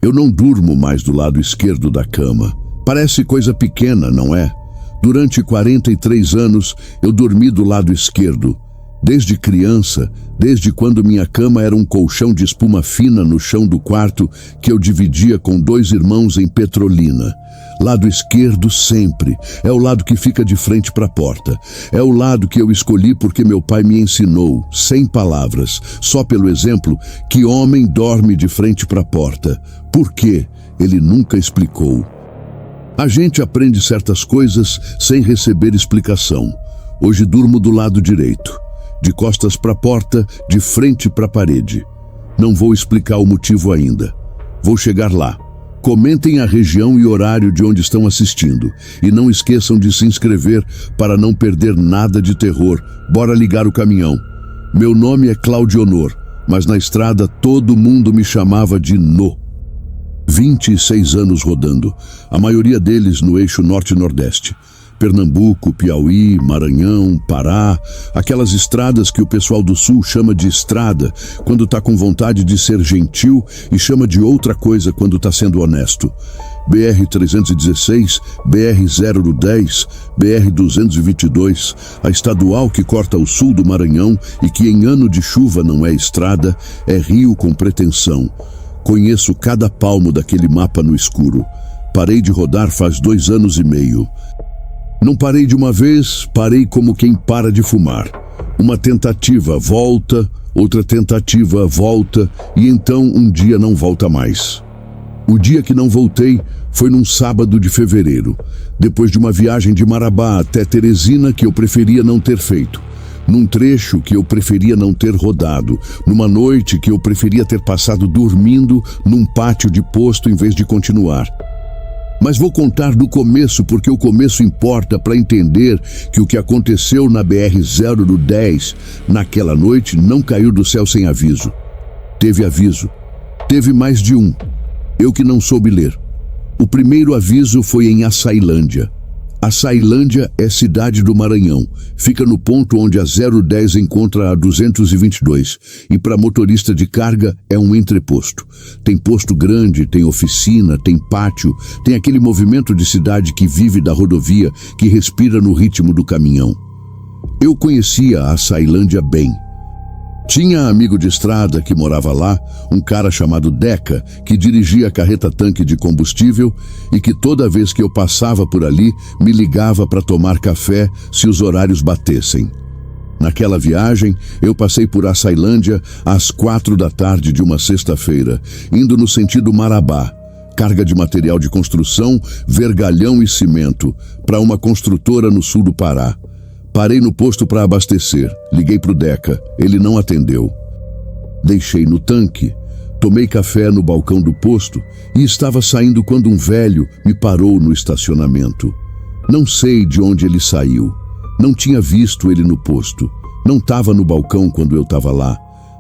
Eu não durmo mais do lado esquerdo da cama. Parece coisa pequena, não é? Durante 43 anos, eu dormi do lado esquerdo. Desde criança, desde quando minha cama era um colchão de espuma fina no chão do quarto que eu dividia com 2 irmãos em Petrolina. Lado esquerdo sempre. É o lado que fica de frente para a porta. É o lado que eu escolhi porque meu pai me ensinou, sem palavras, só pelo exemplo, que homem dorme de frente para a porta. Por quê? Ele nunca explicou. A gente aprende certas coisas sem receber explicação. Hoje durmo do lado direito, de costas para a porta, de frente para a parede. Não vou explicar o motivo ainda. Vou chegar lá. Comentem a região e horário de onde estão assistindo. E não esqueçam de se inscrever para não perder nada de terror. Bora ligar o caminhão. Meu nome é Claudionor, mas na estrada todo mundo me chamava de No. 26 anos rodando, a maioria deles no eixo norte-nordeste. Pernambuco, Piauí, Maranhão, Pará, aquelas estradas que o pessoal do sul chama de estrada quando está com vontade de ser gentil e chama de outra coisa quando está sendo honesto. BR-316, BR-010, BR-222, a estadual que corta o sul do Maranhão e que em ano de chuva não é estrada, é rio com pretensão. Conheço cada palmo daquele mapa no escuro. Parei de rodar faz 2 anos e meio. Não parei de uma vez, parei como quem para de fumar. Uma tentativa volta, outra tentativa volta, e então um dia não volta mais. O dia que não voltei foi num sábado de fevereiro, depois de uma viagem de Marabá até Teresina que eu preferia não ter feito. Num trecho que eu preferia não ter rodado, numa noite que eu preferia ter passado dormindo num pátio de posto em vez de continuar. Mas vou contar do começo porque o começo importa para entender que o que aconteceu na BR-010 naquela noite não caiu do céu sem aviso. Teve aviso. Teve mais de um. Eu que não soube ler. O primeiro aviso foi em Açailândia. Açailândia é cidade do Maranhão. Fica no ponto onde a 010 encontra a 222. E para motorista de carga é um entreposto. Tem posto grande, tem oficina, tem pátio, tem aquele movimento de cidade que vive da rodovia, que respira no ritmo do caminhão. Eu conhecia a Açailândia bem. Tinha amigo de estrada que morava lá, um cara chamado Deca, que dirigia a carreta-tanque de combustível e que toda vez que eu passava por ali, me ligava para tomar café se os horários batessem. Naquela viagem, eu passei por Açailândia às 4 da tarde de uma sexta-feira, indo no sentido Marabá, carga de material de construção, vergalhão e cimento, para uma construtora no sul do Pará. Parei no posto para abastecer, liguei pro Deca, ele não atendeu. Deixei no tanque, tomei café no balcão do posto e estava saindo quando um velho me parou no estacionamento. Não sei de onde ele saiu, não tinha visto ele no posto, não estava no balcão quando eu estava lá,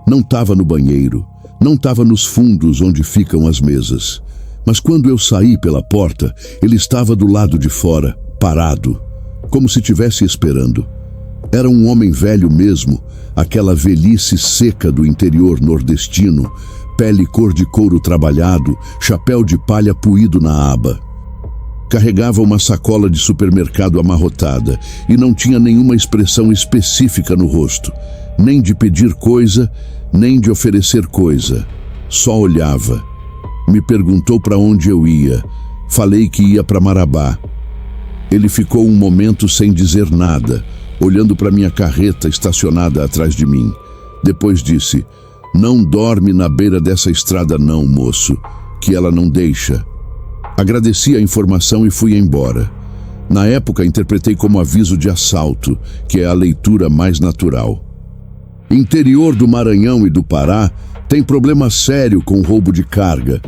não estava no banheiro, não estava nos fundos onde ficam as mesas. Mas quando eu saí pela porta, ele estava do lado de fora, parado, como se estivesse esperando. Era um homem velho mesmo, aquela velhice seca do interior nordestino, pele cor de couro trabalhado, chapéu de palha puído na aba. Carregava uma sacola de supermercado amarrotada e não tinha nenhuma expressão específica no rosto, nem de pedir coisa, nem de oferecer coisa. Só olhava. Me perguntou para onde eu ia. Falei que ia para Marabá. Ele ficou um momento sem dizer nada, olhando para minha carreta estacionada atrás de mim. Depois disse: "Não dorme na beira dessa estrada não, moço, que ela não deixa." Agradeci a informação e fui embora. Na época interpretei como aviso de assalto, que é a leitura mais natural. Interior do Maranhão e do Pará tem problema sério com roubo de carga.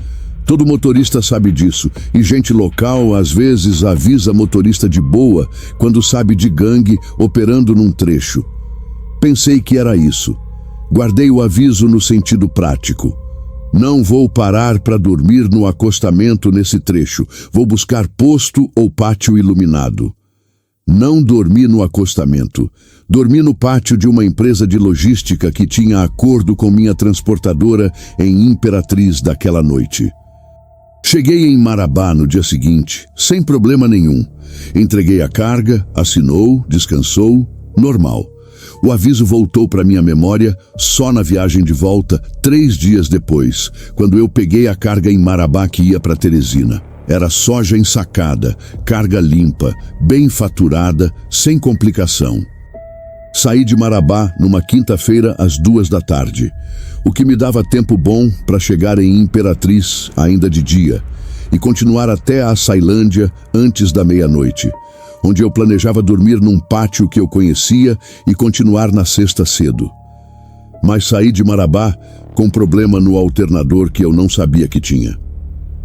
Todo motorista sabe disso, e gente local às vezes avisa motorista de boa quando sabe de gangue operando num trecho. Pensei que era isso. Guardei o aviso no sentido prático. Não vou parar para dormir no acostamento nesse trecho. Vou buscar posto ou pátio iluminado. Não dormi no acostamento. Dormi no pátio de uma empresa de logística que tinha acordo com minha transportadora em Imperatriz daquela noite. Cheguei em Marabá no dia seguinte, sem problema nenhum. Entreguei a carga, assinou, descansou, normal. O aviso voltou para minha memória só na viagem de volta, 3 dias depois, quando eu peguei a carga em Marabá que ia para Teresina. Era soja ensacada, carga limpa, bem faturada, sem complicação. Saí de Marabá numa quinta-feira às 2 da tarde, o que me dava tempo bom para chegar em Imperatriz ainda de dia e continuar até a Açailândia antes da meia-noite, onde eu planejava dormir num pátio que eu conhecia e continuar na sexta cedo. Mas saí de Marabá com problema no alternador que eu não sabia que tinha.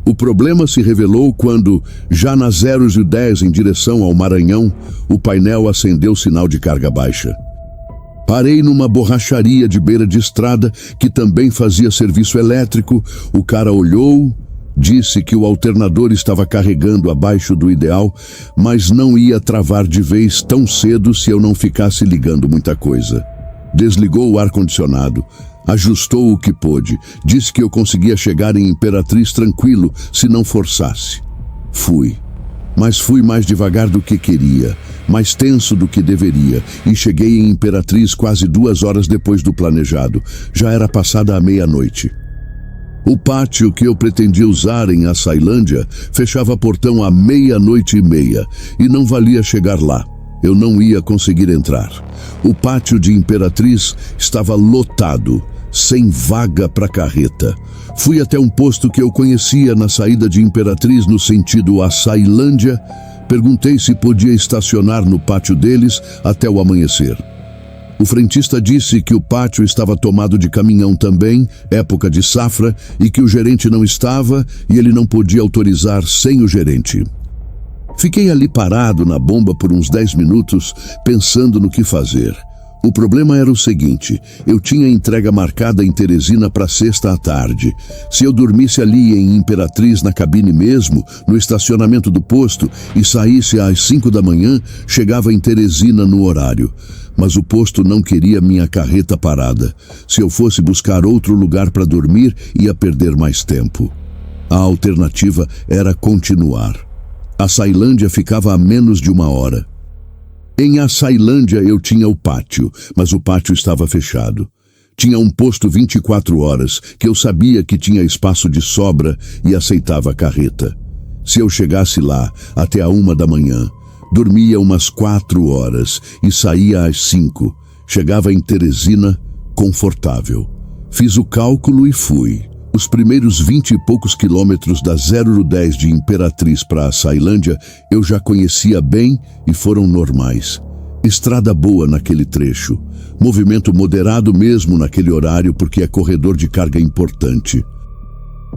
O problema se revelou quando, já nas 0h10 em direção ao Maranhão, o painel acendeu sinal de carga baixa. Parei numa borracharia de beira de estrada que também fazia serviço elétrico. O cara olhou, disse que o alternador estava carregando abaixo do ideal, mas não ia travar de vez tão cedo se eu não ficasse ligando muita coisa. Desligou o ar-condicionado, ajustou o que pôde, disse que eu conseguia chegar em Imperatriz tranquilo se não forçasse. Fui. Mas fui mais devagar do que queria, mais tenso do que deveria, e cheguei em Imperatriz quase 2 horas depois do planejado. Já era passada a meia-noite. O pátio que eu pretendia usar em Açailândia fechava portão à 00:30 e não valia chegar lá. Eu não ia conseguir entrar. O pátio de Imperatriz estava lotado, sem vaga para carreta. Fui até um posto que eu conhecia na saída de Imperatriz no sentido Açailândia. Perguntei se podia estacionar no pátio deles até o amanhecer. O frentista disse que o pátio estava tomado de caminhão também, época de safra, e que o gerente não estava e ele não podia autorizar sem o gerente. Fiquei ali parado na bomba por uns 10 minutos, pensando no que fazer. O problema era o seguinte: eu tinha entrega marcada em Teresina para sexta à tarde. Se eu dormisse ali em Imperatriz na cabine mesmo, no estacionamento do posto, e saísse às 5 da manhã, chegava em Teresina no horário. Mas o posto não queria minha carreta parada. Se eu fosse buscar outro lugar para dormir, ia perder mais tempo. A alternativa era continuar. Açailândia ficava a menos de 1 hora. Em Açailândia eu tinha o pátio, mas o pátio estava fechado. Tinha um posto 24 horas, que eu sabia que tinha espaço de sobra e aceitava a carreta. Se eu chegasse lá até a 1 da manhã, dormia umas 4 horas e saía às 5. Chegava em Teresina confortável. Fiz o cálculo e fui. Os primeiros 20 e poucos quilômetros da 0010 de Imperatriz para Açailândia eu já conhecia bem e foram normais. Estrada boa naquele trecho. Movimento moderado mesmo naquele horário porque é corredor de carga importante.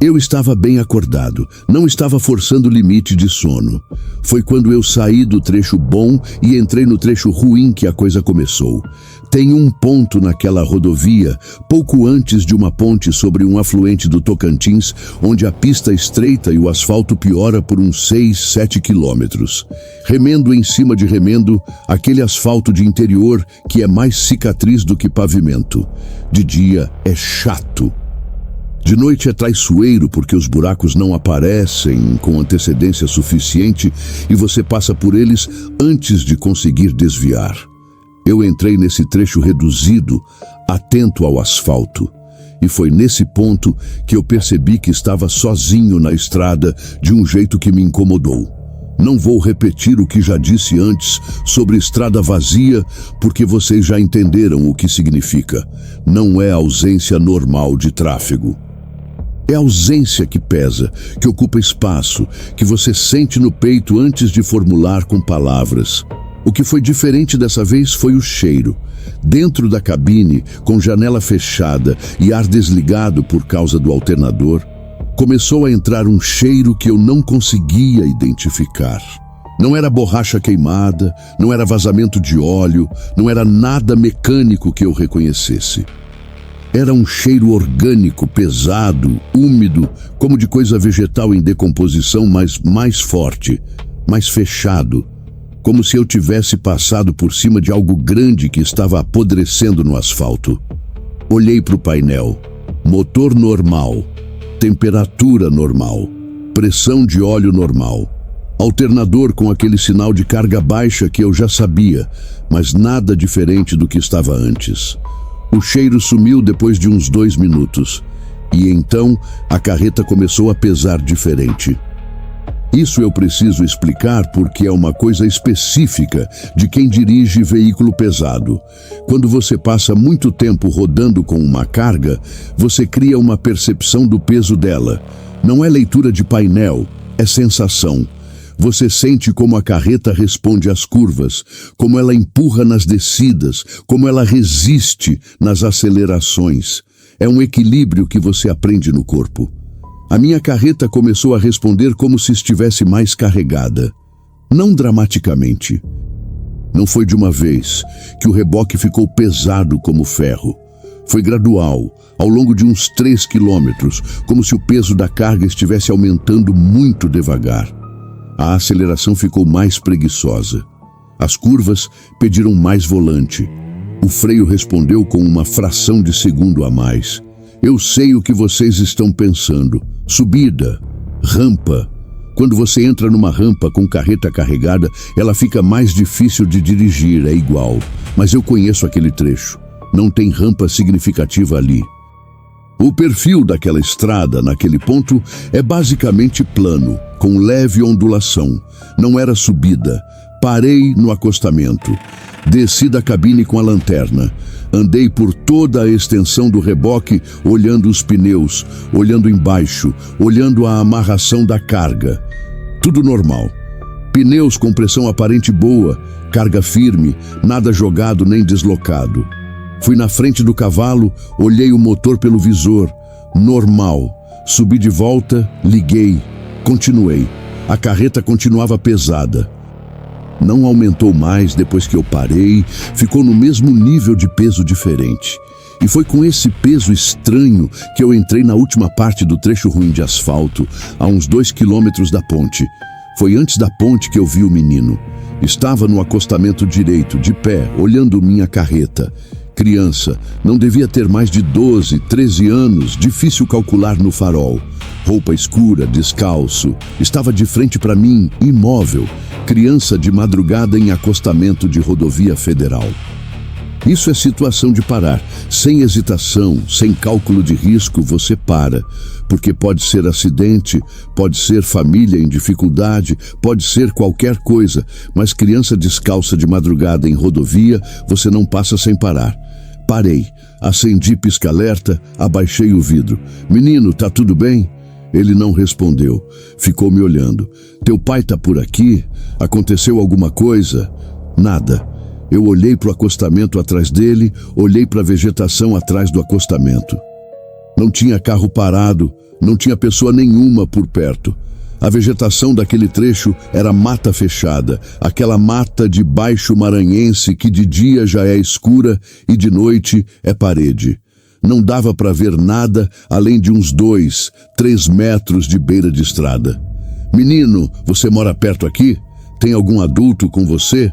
Eu estava bem acordado, não estava forçando o limite de sono. Foi quando eu saí do trecho bom e entrei no trecho ruim que a coisa começou. Tem um ponto naquela rodovia, pouco antes de uma ponte sobre um afluente do Tocantins, onde a pista estreita e o asfalto piora por uns 6, 7 quilômetros. Remendo em cima de remendo, aquele asfalto de interior que é mais cicatriz do que pavimento. De dia é chato. De noite é traiçoeiro porque os buracos não aparecem com antecedência suficiente e você passa por eles antes de conseguir desviar. Eu entrei nesse trecho reduzido, atento ao asfalto, e foi nesse ponto que eu percebi que estava sozinho na estrada de um jeito que me incomodou. Não vou repetir o que já disse antes sobre estrada vazia, porque vocês já entenderam o que significa. Não é ausência normal de tráfego. É a ausência que pesa, que ocupa espaço, que você sente no peito antes de formular com palavras. O que foi diferente dessa vez foi o cheiro. Dentro da cabine, com janela fechada e ar desligado por causa do alternador, começou a entrar um cheiro que eu não conseguia identificar. Não era borracha queimada, não era vazamento de óleo, não era nada mecânico que eu reconhecesse. Era um cheiro orgânico, pesado, úmido, como de coisa vegetal em decomposição, mas mais forte, mais fechado, como se eu tivesse passado por cima de algo grande que estava apodrecendo no asfalto. Olhei para o painel. Motor normal, temperatura normal, Pressão de óleo normal. Alternador com aquele sinal de carga baixa que eu já sabia, mas nada diferente do que estava antes. O cheiro sumiu depois de uns 2 minutos. E então a carreta começou a pesar diferente. Isso eu preciso explicar porque é uma coisa específica de quem dirige veículo pesado. Quando você passa muito tempo rodando com uma carga, você cria uma percepção do peso dela. Não é leitura de painel, é sensação. Você sente como a carreta responde às curvas, como ela empurra nas descidas, como ela resiste nas acelerações. É um equilíbrio que você aprende no corpo. A minha carreta começou a responder como se estivesse mais carregada. Não dramaticamente. Não foi de uma vez que o reboque ficou pesado como ferro. Foi gradual, ao longo de uns 3 quilômetros, como se o peso da carga estivesse aumentando muito devagar. A aceleração ficou mais preguiçosa. As curvas pediram mais volante. O freio respondeu com uma fração de segundo a mais. Eu sei o que vocês estão pensando. Subida, rampa. Quando você entra numa rampa com carreta carregada, ela fica mais difícil de dirigir, é igual. Mas eu conheço aquele trecho. Não tem rampa significativa ali. O perfil daquela estrada, naquele ponto, é basicamente plano, com leve ondulação. Não era subida. Parei no acostamento. Desci da cabine com a lanterna. Andei por toda a extensão do reboque, olhando os pneus, olhando embaixo, olhando a amarração da carga. Tudo normal. Pneus com pressão aparente boa, carga firme, nada jogado nem deslocado. Fui na frente do cavalo, olhei o motor pelo visor. Normal. Subi de volta, liguei, continuei. A carreta continuava pesada. Não aumentou mais depois que eu parei, ficou no mesmo nível de peso diferente. E foi com esse peso estranho que eu entrei na última parte do trecho ruim de asfalto, a uns 2 quilômetros da ponte. Foi antes da ponte que eu vi o menino. Estava no acostamento direito, de pé, olhando minha carreta. Criança, não devia ter mais de 12, 13 anos, difícil calcular no farol. Roupa escura, descalço, estava de frente para mim, imóvel. Criança de madrugada em acostamento de rodovia federal. Isso é situação de parar. Sem hesitação, sem cálculo de risco, você para. Porque pode ser acidente, pode ser família em dificuldade, pode ser qualquer coisa, mas criança descalça de madrugada em rodovia, você não passa sem parar. Parei, acendi pisca-alerta, abaixei o vidro. Menino, tá tudo bem? Ele não respondeu. Ficou me olhando. Teu pai tá por aqui? Aconteceu alguma coisa? Nada. Eu olhei para o acostamento atrás dele, olhei para a vegetação atrás do acostamento. Não tinha carro parado, não tinha pessoa nenhuma por perto. A vegetação daquele trecho era mata fechada, aquela mata de baixo maranhense que de dia já é escura e de noite é parede. Não dava para ver nada além de uns 2, 3 metros de beira de estrada. Menino, você mora perto aqui? Tem algum adulto com você?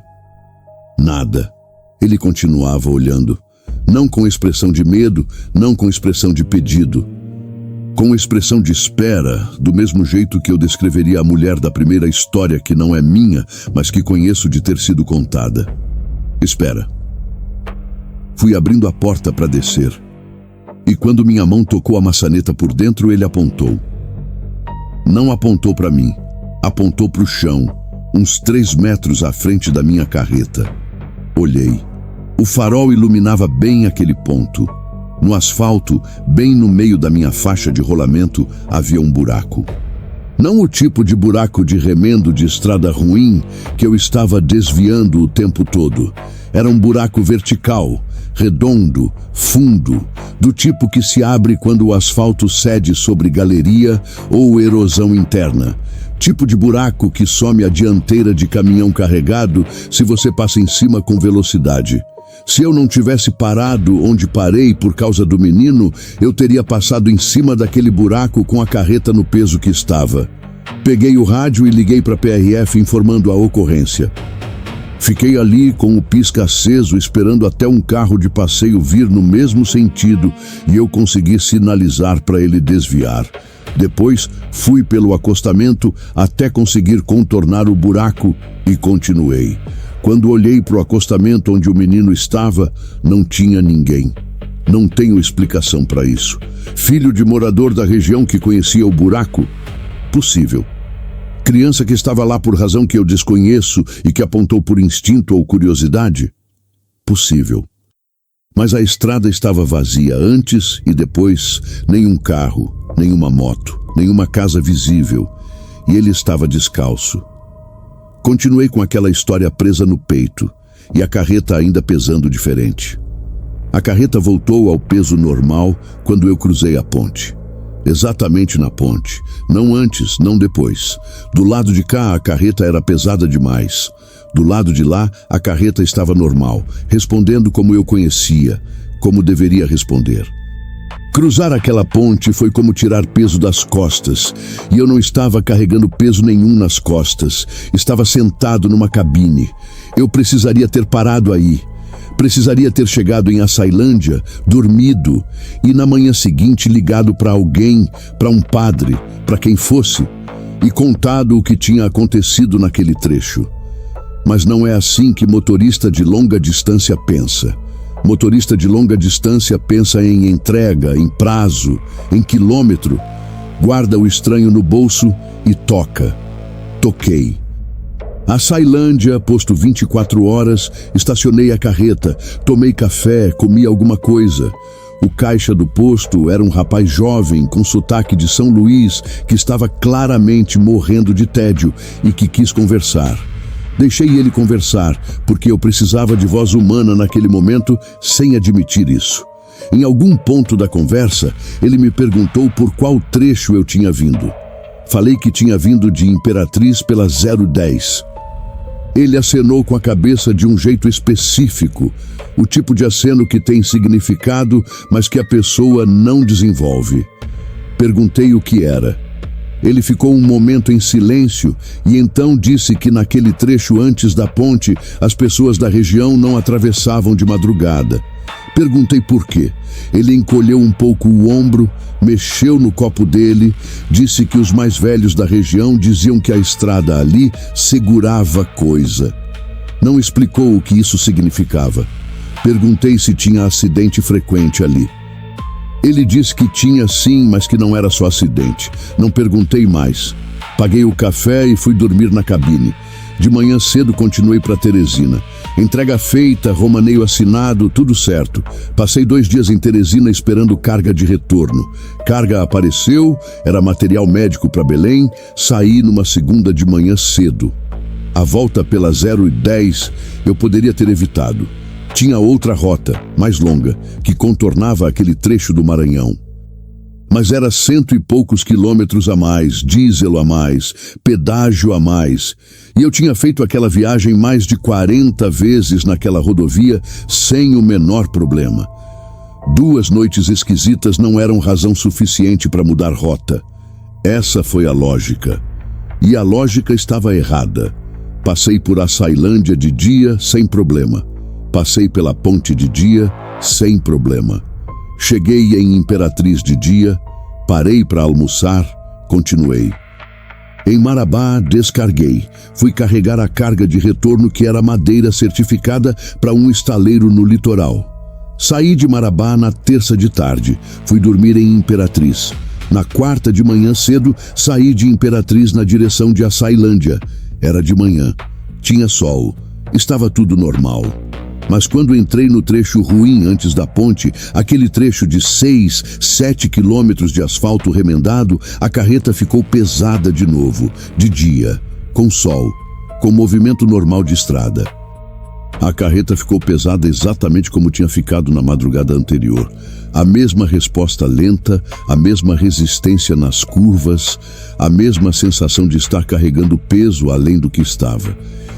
Nada. Ele continuava olhando. Não com expressão de medo, não com expressão de pedido. Com expressão de espera, do mesmo jeito que eu descreveria a mulher da primeira história que não é minha, mas que conheço de ter sido contada. Espera. Fui abrindo a porta para descer. E quando minha mão tocou a maçaneta por dentro, ele apontou. Não apontou para mim, apontou para o chão, uns 3 metros à frente da minha carreta. Olhei. O farol iluminava bem aquele ponto. No asfalto, bem no meio da minha faixa de rolamento, havia um buraco. Não o tipo de buraco de remendo de estrada ruim que eu estava desviando o tempo todo. Era um buraco vertical, redondo, fundo, do tipo que se abre quando o asfalto cede sobre galeria ou erosão interna. Tipo de buraco que some a dianteira de caminhão carregado se você passa em cima com velocidade. Se eu não tivesse parado onde parei por causa do menino, eu teria passado em cima daquele buraco com a carreta no peso que estava. Peguei o rádio e liguei para a PRF informando a ocorrência. Fiquei ali com o pisca aceso esperando até um carro de passeio vir no mesmo sentido e eu consegui sinalizar para ele desviar. Depois, fui pelo acostamento até conseguir contornar o buraco e continuei. Quando olhei para o acostamento onde o menino estava, não tinha ninguém. Não tenho explicação para isso. Filho de morador da região que conhecia o buraco? Possível. Criança que estava lá por razão que eu desconheço e que apontou por instinto ou curiosidade? Possível. Mas a estrada estava vazia antes e depois, nenhum carro, nenhuma moto, nenhuma casa visível, e ele estava descalço. Continuei com aquela história presa no peito, e a carreta ainda pesando diferente. A carreta voltou ao peso normal quando eu cruzei a ponte. Exatamente na ponte, não antes, não depois. Do lado de cá, a carreta era pesada demais. Do lado de lá, a carreta estava normal, respondendo como eu conhecia, como deveria responder. Cruzar aquela ponte foi como tirar peso das costas, e eu não estava carregando peso nenhum nas costas. Estava sentado numa cabine. Eu precisaria ter parado aí. Precisaria ter chegado em Açailândia, dormido, e na manhã seguinte ligado para alguém, para um padre, para quem fosse, e contado o que tinha acontecido naquele trecho. Mas não é assim que motorista de longa distância pensa. Motorista de longa distância pensa em entrega, em prazo, em quilômetro. Guarda o estranho no bolso e toca. Toquei. Açailândia, posto 24 horas, estacionei a carreta, tomei café, comi alguma coisa. O caixa do posto era um rapaz jovem, com sotaque de São Luís, que estava claramente morrendo de tédio e que quis conversar. Deixei ele conversar, porque eu precisava de voz humana naquele momento, sem admitir isso. Em algum ponto da conversa, ele me perguntou por qual trecho eu tinha vindo. Falei que tinha vindo de Imperatriz pela 010. Ele acenou com a cabeça de um jeito específico, o tipo de aceno que tem significado, mas que a pessoa não desenvolve. Perguntei o que era. Ele ficou um momento em silêncio e então disse que naquele trecho antes da ponte, as pessoas da região não atravessavam de madrugada. Perguntei por quê. Ele encolheu um pouco o ombro, mexeu no copo dele, disse que os mais velhos da região diziam que a estrada ali segurava coisa. Não explicou o que isso significava. Perguntei se tinha acidente frequente ali. Ele disse que tinha sim, mas que não era só acidente. Não perguntei mais. Paguei o café e fui dormir na cabine. De manhã cedo continuei para Teresina. Entrega feita, romaneio assinado, tudo certo. Passei 2 dias em Teresina esperando carga de retorno. Carga apareceu, era material médico para Belém, saí numa segunda de manhã cedo. A volta pela 010 eu poderia ter evitado. Tinha outra rota, mais longa, que contornava aquele trecho do Maranhão. Mas era 100 e poucos quilômetros a mais, diesel a mais, pedágio a mais. E eu tinha feito aquela viagem mais de 40 vezes naquela rodovia sem o menor problema. 2 noites esquisitas não eram razão suficiente para mudar rota. Essa foi a lógica. E a lógica estava errada. Passei por Açailândia de dia sem problema. Passei pela ponte de dia sem problema. Cheguei em Imperatriz de dia, parei para almoçar, continuei. Em Marabá, descarguei. Fui carregar a carga de retorno que era madeira certificada para um estaleiro no litoral. Saí de Marabá na terça de tarde. Fui dormir em Imperatriz. Na quarta de manhã cedo, saí de Imperatriz na direção de Açailândia. Era de manhã. Tinha sol. Estava tudo normal. Mas quando entrei no trecho ruim antes da ponte, aquele trecho de 6, 7 quilômetros de asfalto remendado, a carreta ficou pesada de novo, de dia, com sol, com movimento normal de estrada. A carreta ficou pesada exatamente como tinha ficado na madrugada anterior. A mesma resposta lenta, a mesma resistência nas curvas, a mesma sensação de estar carregando peso além do que estava.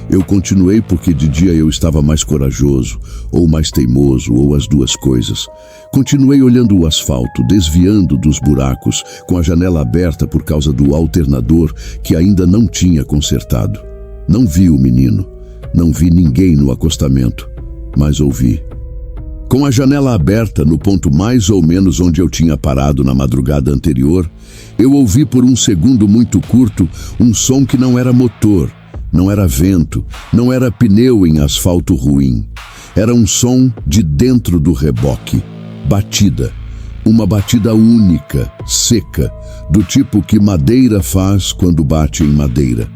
Eu continuei porque de dia eu estava mais corajoso, ou mais teimoso, ou as duas coisas. Continuei olhando o asfalto, desviando dos buracos, com a janela aberta por causa do alternador que ainda não tinha consertado. Não vi o menino, não vi ninguém no acostamento, mas ouvi. Com a janela aberta no ponto mais ou menos onde eu tinha parado na madrugada anterior, eu ouvi por um segundo muito curto um som que não era motor, não era vento, não era pneu em asfalto ruim. Era um som de dentro do reboque. Batida. Uma batida única, seca, do tipo que madeira faz quando bate em madeira.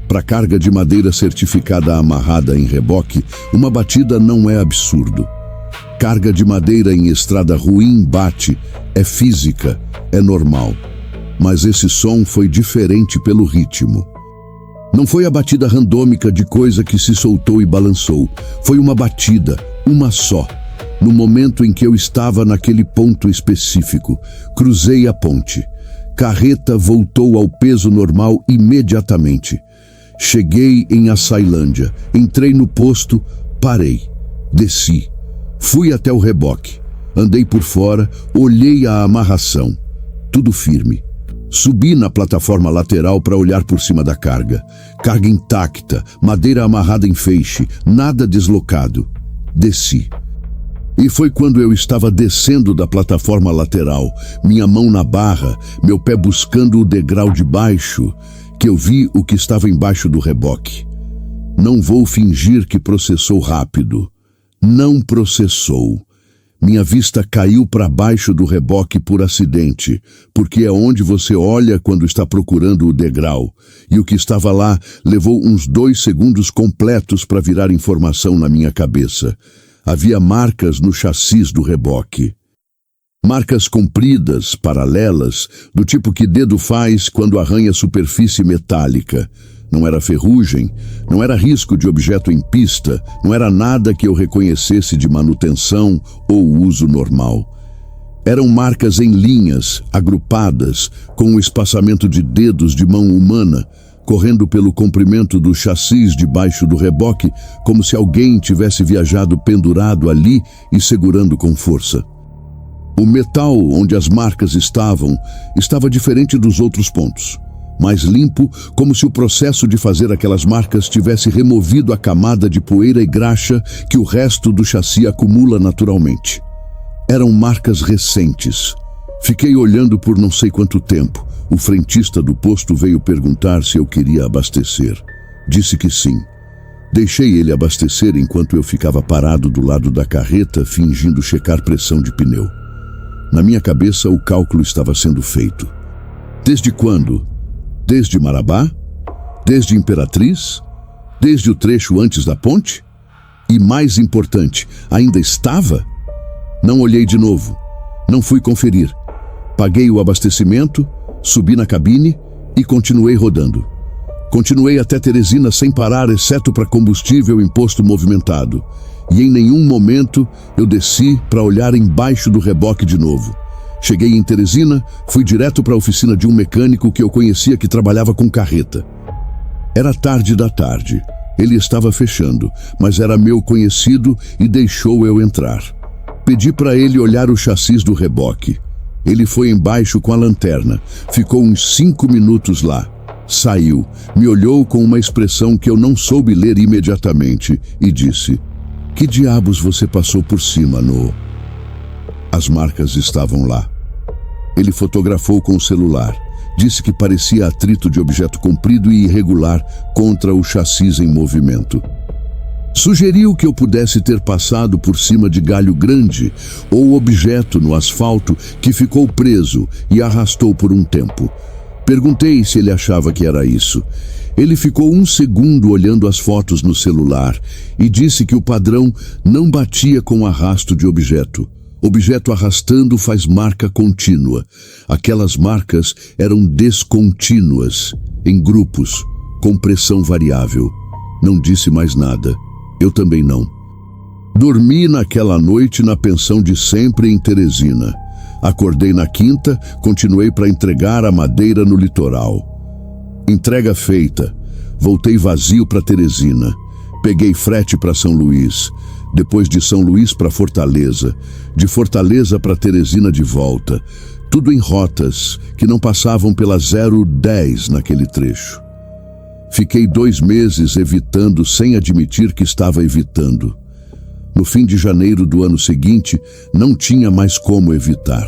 Para carga de madeira certificada amarrada em reboque, uma batida não é absurdo. Carga de madeira em estrada ruim bate, é física, é normal. Mas esse som foi diferente pelo ritmo. Não foi a batida randômica de coisa que se soltou e balançou. Foi uma batida, uma só. No momento em que eu estava naquele ponto específico, cruzei a ponte. Carreta voltou ao peso normal imediatamente. Cheguei em Açailândia, entrei no posto, parei, desci. Fui até o reboque, andei por fora, olhei a amarração. Tudo firme. Subi na plataforma lateral para olhar por cima da carga. Carga intacta, madeira amarrada em feixe, nada deslocado. Desci. E foi quando eu estava descendo da plataforma lateral, minha mão na barra, meu pé buscando o degrau de baixo, que eu vi o que estava embaixo do reboque. Não vou fingir que processou rápido. Não processou. Minha vista caiu para baixo do reboque por acidente, porque é onde você olha quando está procurando o degrau. E o que estava lá levou uns 2 segundos completos para virar informação na minha cabeça. Havia marcas no chassis do reboque. Marcas compridas, paralelas, do tipo que dedo faz quando arranha superfície metálica. Não era ferrugem, não era risco de objeto em pista, não era nada que eu reconhecesse de manutenção ou uso normal. Eram marcas em linhas, agrupadas, com o espaçamento de dedos de mão humana, correndo pelo comprimento do chassis debaixo do reboque, como se alguém tivesse viajado pendurado ali e segurando com força. O metal onde as marcas estava diferente dos outros pontos. Mais limpo, como se o processo de fazer aquelas marcas tivesse removido a camada de poeira e graxa que o resto do chassi acumula naturalmente. Eram marcas recentes. Fiquei olhando por não sei quanto tempo. O frentista do posto veio perguntar se eu queria abastecer. Disse que sim. Deixei ele abastecer enquanto eu ficava parado do lado da carreta, fingindo checar pressão de pneu. Na minha cabeça, o cálculo estava sendo feito. Desde quando? Desde Marabá? Desde Imperatriz? Desde o trecho antes da ponte? E mais importante, ainda estava? Não olhei de novo. Não fui conferir. Paguei o abastecimento, subi na cabine e continuei rodando. Continuei até Teresina sem parar, exceto para combustível em posto movimentado. E em nenhum momento eu desci para olhar embaixo do reboque de novo. Cheguei em Teresina, fui direto para a oficina de um mecânico que eu conhecia que trabalhava com carreta. Era tarde da tarde. Ele estava fechando, mas era meu conhecido e deixou eu entrar. Pedi para ele olhar o chassis do reboque. Ele foi embaixo com a lanterna, ficou uns 5 minutos lá. Saiu, me olhou com uma expressão que eu não soube ler imediatamente e disse: "Que diabos você passou por cima, no?" As marcas estavam lá. Ele fotografou com o celular. Disse que parecia atrito de objeto comprido e irregular contra o chassis em movimento. Sugeriu que eu pudesse ter passado por cima de galho grande ou objeto no asfalto que ficou preso e arrastou por um tempo. Perguntei se ele achava que era isso. Ele ficou 1 segundo olhando as fotos no celular e disse que o padrão não batia com arrasto de objeto. Objeto arrastando faz marca contínua. Aquelas marcas eram descontínuas, em grupos, com pressão variável. Não disse mais nada. Eu também não. Dormi naquela noite na pensão de sempre em Teresina. Acordei na quinta, continuei para entregar a madeira no litoral. Entrega feita. Voltei vazio para Teresina. Peguei frete para São Luís. Depois de São Luís para Fortaleza. De Fortaleza para Teresina de volta. Tudo em rotas que não passavam pela 010 naquele trecho. Fiquei 2 meses evitando sem admitir que estava evitando. No fim de janeiro do ano seguinte, não tinha mais como evitar.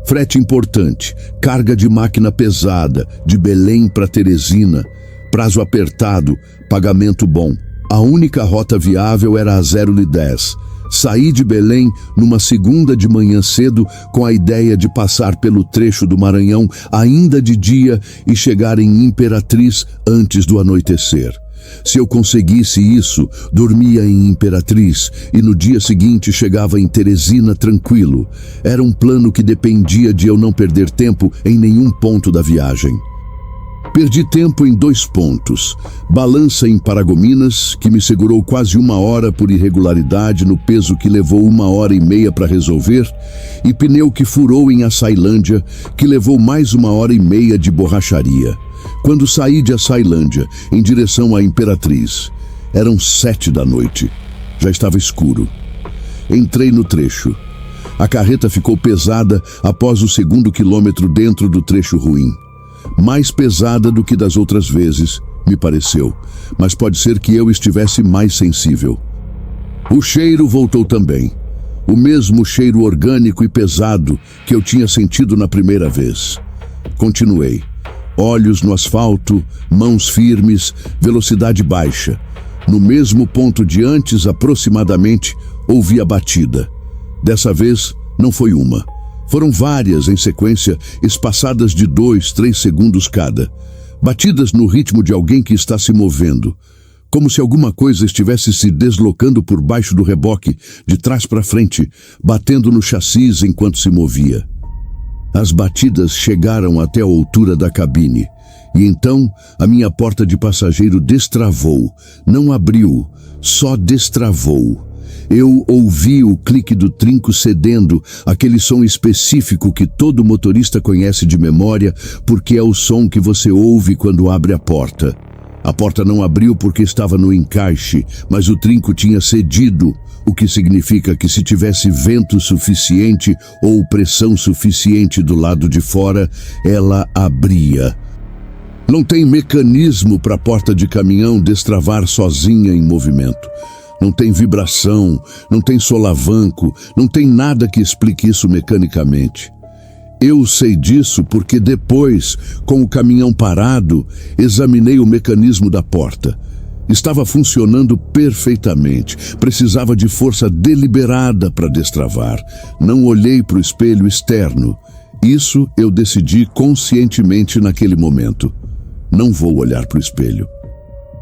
Frete importante, carga de máquina pesada, de Belém para Teresina, prazo apertado, pagamento bom. A única rota viável era a 010. Saí de Belém numa segunda de manhã cedo com a ideia de passar pelo trecho do Maranhão ainda de dia e chegar em Imperatriz antes do anoitecer. Se eu conseguisse isso, dormia em Imperatriz e no dia seguinte chegava em Teresina tranquilo. Era um plano que dependia de eu não perder tempo em nenhum ponto da viagem. Perdi tempo em 2 pontos. Balança em Paragominas, que me segurou quase 1 hora por irregularidade no peso que levou 1h30 para resolver, e pneu que furou em Açailândia, que levou mais 1h30 de borracharia. Quando saí de Açailândia, em direção à Imperatriz, eram 7 da noite. Já estava escuro. Entrei no trecho. A carreta ficou pesada após o 2º quilômetro dentro do trecho ruim. Mais pesada do que das outras vezes, me pareceu, mas pode ser que eu estivesse mais sensível. O cheiro voltou também. O mesmo cheiro orgânico e pesado que eu tinha sentido na primeira vez. Continuei. Olhos no asfalto, mãos firmes, velocidade baixa. No mesmo ponto de antes, aproximadamente, ouvi a batida. Dessa vez, não foi uma. Foram várias em sequência, espaçadas de 2, 3 segundos cada. Batidas no ritmo de alguém que está se movendo. Como se alguma coisa estivesse se deslocando por baixo do reboque, de trás para frente, batendo no chassi enquanto se movia. As batidas chegaram até a altura da cabine, e então a minha porta de passageiro destravou, não abriu, só destravou. Eu ouvi o clique do trinco cedendo, aquele som específico que todo motorista conhece de memória, porque é o som que você ouve quando abre a porta. A porta não abriu porque estava no encaixe, mas o trinco tinha cedido, o que significa que se tivesse vento suficiente ou pressão suficiente do lado de fora, ela abria. Não tem mecanismo para a porta de caminhão destravar sozinha em movimento. Não tem vibração, não tem solavanco, não tem nada que explique isso mecanicamente. Eu sei disso porque depois, com o caminhão parado, examinei o mecanismo da porta. Estava funcionando perfeitamente. Precisava de força deliberada para destravar. Não olhei para o espelho externo. Isso eu decidi conscientemente naquele momento. Não vou olhar para o espelho.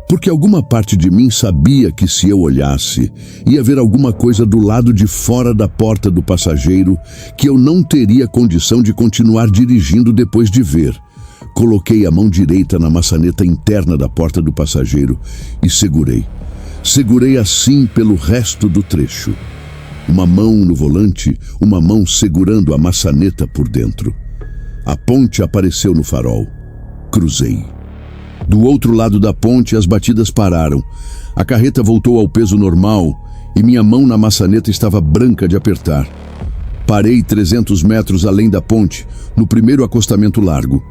Porque alguma parte de mim sabia que se eu olhasse, ia ver alguma coisa do lado de fora da porta do passageiro que eu não teria condição de continuar dirigindo depois de ver. Coloquei a mão direita na maçaneta interna da porta do passageiro e segurei. Segurei assim pelo resto do trecho. Uma mão no volante, uma mão segurando a maçaneta por dentro. A ponte apareceu no farol. Cruzei. Do outro lado da ponte, as batidas pararam. A carreta voltou ao peso normal e minha mão na maçaneta estava branca de apertar. Parei 300 metros além da ponte, no primeiro acostamento largo.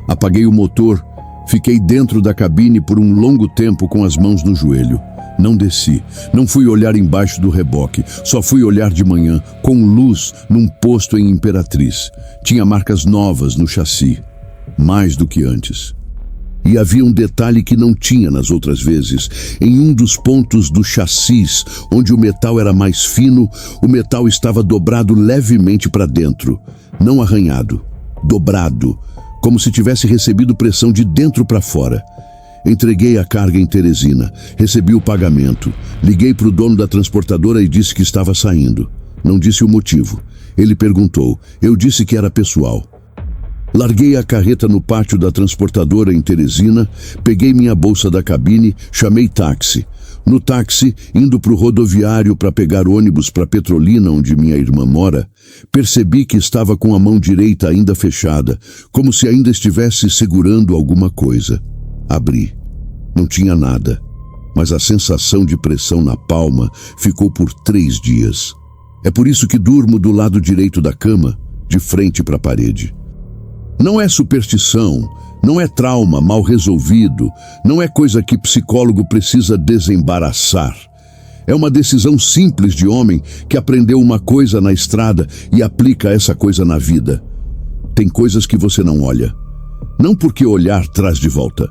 Apaguei o motor, fiquei dentro da cabine por um longo tempo com as mãos no joelho. Não desci, não fui olhar embaixo do reboque, só fui olhar de manhã, com luz, num posto em Imperatriz. Tinha marcas novas no chassi, mais do que antes. E havia um detalhe que não tinha nas outras vezes. Em um dos pontos do chassis, onde o metal era mais fino, o metal estava dobrado levemente para dentro. Não arranhado, dobrado, como se tivesse recebido pressão de dentro para fora. Entreguei a carga em Teresina, recebi o pagamento, liguei para o dono da transportadora e disse que estava saindo. Não disse o motivo. Ele perguntou, eu disse que era pessoal. Larguei a carreta no pátio da transportadora em Teresina, peguei minha bolsa da cabine, chamei táxi. No táxi, indo para o rodoviário para pegar ônibus para Petrolina, onde minha irmã mora, percebi que estava com a mão direita ainda fechada, como se ainda estivesse segurando alguma coisa. Abri. Não tinha nada, mas a sensação de pressão na palma ficou por 3 dias. É por isso que durmo do lado direito da cama, de frente para a parede. Não é superstição, não é trauma mal resolvido, não é coisa que psicólogo precisa desembaraçar. É uma decisão simples de homem que aprendeu uma coisa na estrada e aplica essa coisa na vida. Tem coisas que você não olha. Não porque olhar traz de volta,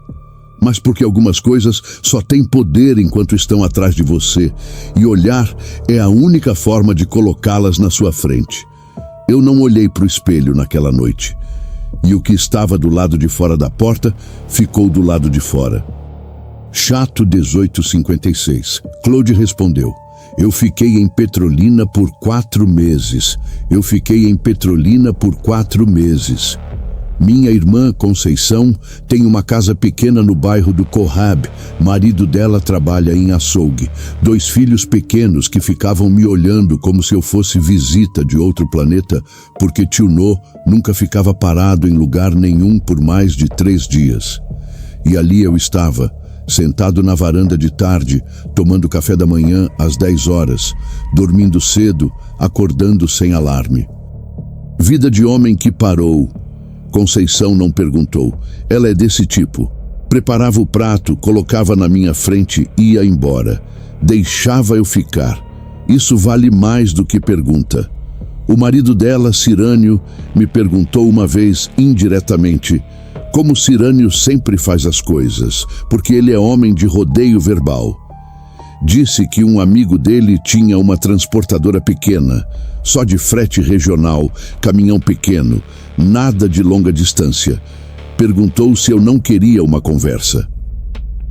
mas porque algumas coisas só têm poder enquanto estão atrás de você, e olhar é a única forma de colocá-las na sua frente. Eu não olhei para o espelho naquela noite, e o que estava do lado de fora da porta ficou do lado de fora. Chato 1856. Claude respondeu: eu fiquei em Petrolina por 4 meses. Eu fiquei em Petrolina por 4 meses. Minha irmã, Conceição, tem uma casa pequena no bairro do Corrab. Marido dela trabalha em açougue. 2 filhos pequenos que ficavam me olhando como se eu fosse visita de outro planeta, porque tio Nó nunca ficava parado em lugar nenhum por mais de 3 dias. E ali eu estava, sentado na varanda de tarde, tomando café da manhã às 10 horas, dormindo cedo, acordando sem alarme. Vida de homem que parou. Conceição não perguntou. Ela é desse tipo. Preparava o prato, colocava na minha frente e ia embora. Deixava eu ficar. Isso vale mais do que pergunta. O marido dela, Cirânio, me perguntou uma vez indiretamente como Cirânio sempre faz as coisas, porque ele é homem de rodeio verbal. Disse que um amigo dele tinha uma transportadora pequena, só de frete regional, caminhão pequeno, nada de longa distância. Perguntou se eu não queria uma conversa.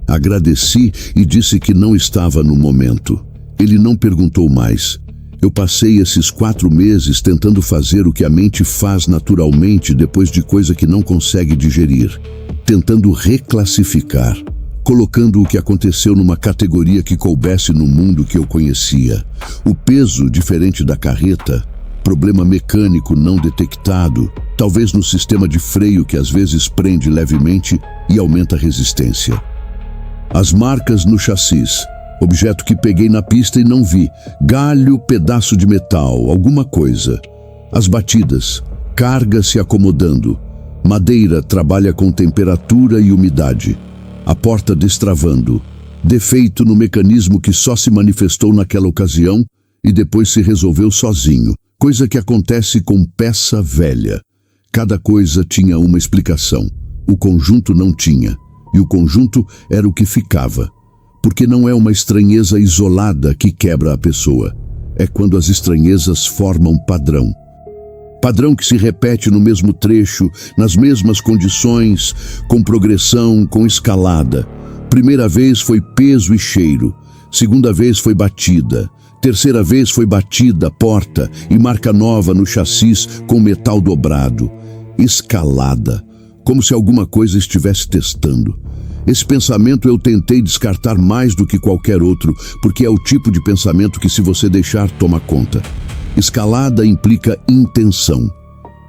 Agradeci e disse que não estava no momento. Ele não perguntou mais. Eu passei esses 4 meses tentando fazer o que a mente faz naturalmente depois de coisa que não consegue digerir, tentando reclassificar, colocando o que aconteceu numa categoria que coubesse no mundo que eu conhecia. O peso diferente da carreta, problema mecânico não detectado, talvez no sistema de freio que às vezes prende levemente e aumenta a resistência. As marcas no chassis, objeto que peguei na pista e não vi, galho, pedaço de metal, alguma coisa. As batidas, carga se acomodando, madeira trabalha com temperatura e umidade. A porta destravando, defeito no mecanismo que só se manifestou naquela ocasião e depois se resolveu sozinho, coisa que acontece com peça velha. Cada coisa tinha uma explicação, o conjunto não tinha, e o conjunto era o que ficava, porque não é uma estranheza isolada que quebra a pessoa, é quando as estranhezas formam padrão. Padrão que se repete no mesmo trecho, nas mesmas condições, com progressão, com escalada. Primeira vez foi peso e cheiro. Segunda vez foi batida. Terceira vez foi batida, porta e marca nova no chassis com metal dobrado. Escalada, como se alguma coisa estivesse testando. Esse pensamento eu tentei descartar mais do que qualquer outro, porque é o tipo de pensamento que, se você deixar, toma conta. Escalada implica intenção.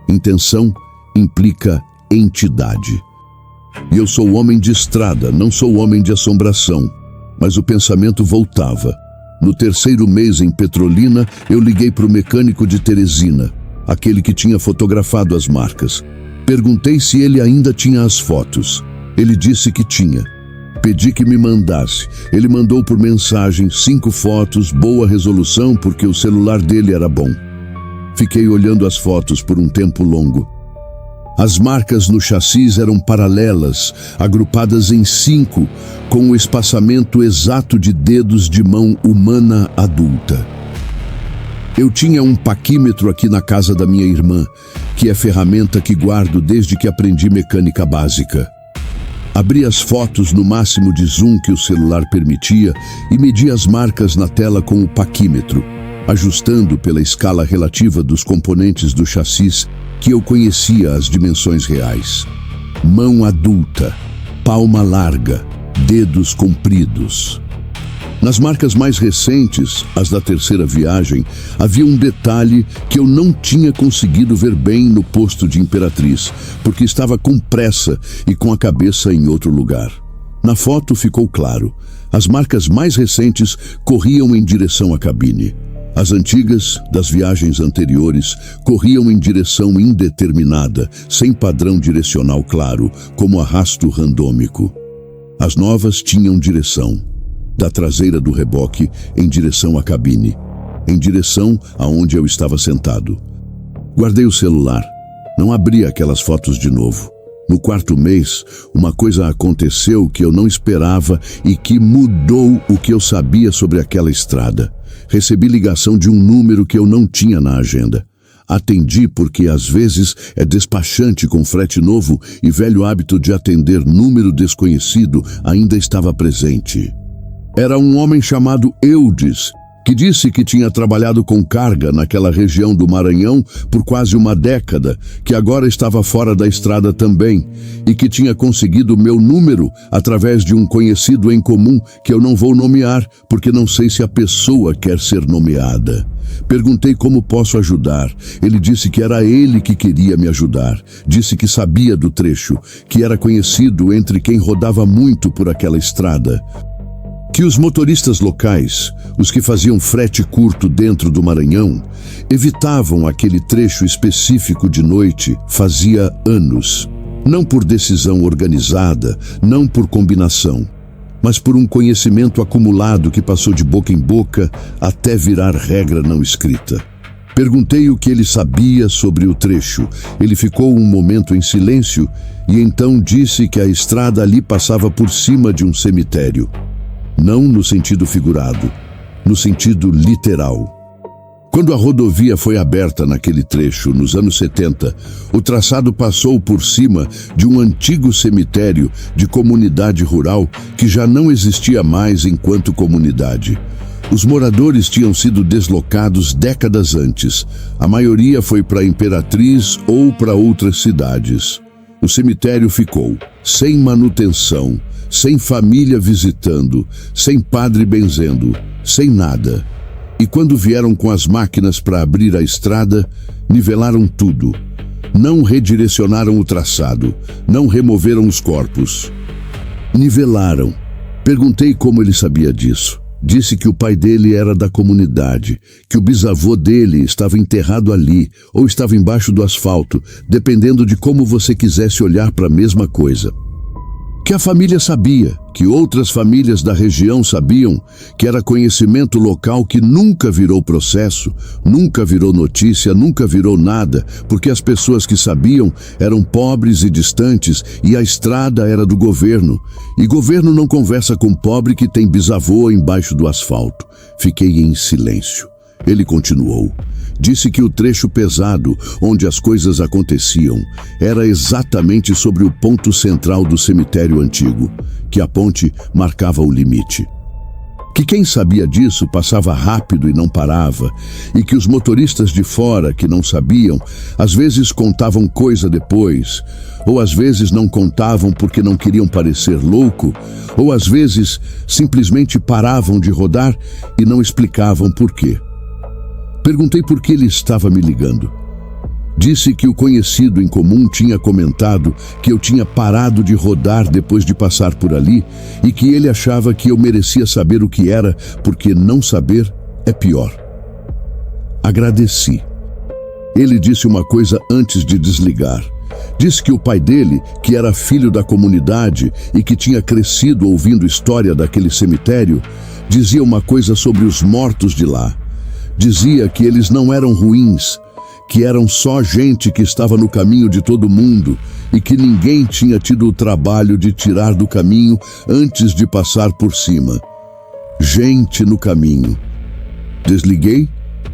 Intenção implica entidade. E eu sou homem de estrada, não sou homem de assombração. Mas o pensamento voltava. No 3º mês em Petrolina, eu liguei para o mecânico de Teresina, aquele que tinha fotografado as marcas. Perguntei se ele ainda tinha as fotos. Ele disse que tinha. Pedi que me mandasse. Ele mandou por mensagem 5 fotos, boa resolução, porque o celular dele era bom. Fiquei olhando as fotos por um tempo longo. As marcas no chassis eram paralelas, agrupadas em 5, com o espaçamento exato de dedos de mão humana adulta. Eu tinha um paquímetro aqui na casa da minha irmã, que é ferramenta que guardo desde que aprendi mecânica básica. Abri as fotos no máximo de zoom que o celular permitia e medi as marcas na tela com o paquímetro, ajustando pela escala relativa dos componentes do chassis que eu conhecia as dimensões reais. Mão adulta, palma larga, dedos compridos. Nas marcas mais recentes, as da 3ª viagem, havia um detalhe que eu não tinha conseguido ver bem no posto de Imperatriz, porque estava com pressa e com a cabeça em outro lugar. Na foto ficou claro, as marcas mais recentes corriam em direção à cabine. As antigas, das viagens anteriores, corriam em direção indeterminada, sem padrão direcional claro, como arrasto randômico. As novas tinham direção. da traseira do reboque em direção à cabine, em direção aonde eu estava sentado. Guardei o celular. Não abri aquelas fotos de novo. No quarto mês, uma coisa aconteceu que eu não esperava e que mudou o que eu sabia sobre aquela estrada. Recebi ligação de um número que eu não tinha na agenda. Atendi porque às vezes é despachante com frete novo e velho hábito de atender número desconhecido ainda estava presente. Era um homem chamado Eudes, que disse que tinha trabalhado com carga naquela região do Maranhão por quase uma década, que agora estava fora da estrada também, e que tinha conseguido meu número através de um conhecido em comum que eu não vou nomear, porque não sei se a pessoa quer ser nomeada. Perguntei como posso ajudar. Ele disse que era ele que queria me ajudar. Disse que sabia do trecho, que era conhecido entre quem rodava muito por aquela estrada. Que os motoristas locais, os que faziam frete curto dentro do Maranhão, evitavam aquele trecho específico de noite fazia anos. Não por decisão organizada, não por combinação, mas por um conhecimento acumulado que passou de boca em boca até virar regra não escrita. Perguntei o que ele sabia sobre o trecho. Ele ficou um momento em silêncio e então disse que a estrada ali passava por cima de um cemitério. Não no sentido figurado, no sentido literal. Quando a rodovia foi aberta naquele trecho, nos anos 70, o traçado passou por cima de um antigo cemitério de comunidade rural que já não existia mais enquanto comunidade. Os moradores tinham sido deslocados décadas antes. A maioria foi para Imperatriz ou para outras cidades. O cemitério ficou sem manutenção, sem família visitando, sem padre benzendo, sem nada. E quando vieram com as máquinas para abrir a estrada, nivelaram tudo. Não redirecionaram o traçado, não removeram os corpos. Nivelaram. Perguntei como ele sabia disso. Disse que o pai dele era da comunidade, que o bisavô dele estava enterrado ali ou estava embaixo do asfalto, dependendo de como você quisesse olhar para a mesma coisa. Que a família sabia, que outras famílias da região sabiam, que era conhecimento local que nunca virou processo, nunca virou notícia, nunca virou nada, porque as pessoas que sabiam eram pobres e distantes e a estrada era do governo. E governo não conversa com pobre que tem bisavô embaixo do asfalto. Fiquei em silêncio. Ele continuou. Disse que o trecho pesado, onde as coisas aconteciam, era exatamente sobre o ponto central do cemitério antigo, que a ponte marcava o limite. Que quem sabia disso passava rápido e não parava, e que os motoristas de fora que não sabiam, às vezes contavam coisa depois, ou às vezes não contavam porque não queriam parecer louco, ou às vezes simplesmente paravam de rodar e não explicavam por quê. Perguntei por que ele estava me ligando. Disse que o conhecido em comum tinha comentado que eu tinha parado de rodar depois de passar por ali e que ele achava que eu merecia saber o que era, porque não saber é pior. Agradeci. Ele disse uma coisa antes de desligar. Disse que o pai dele, que era filho da comunidade e que tinha crescido ouvindo história daquele cemitério, dizia uma coisa sobre os mortos de lá. Dizia que eles não eram ruins, que eram só gente que estava no caminho de todo mundo e que ninguém tinha tido o trabalho de tirar do caminho antes de passar por cima. Gente no caminho. Desliguei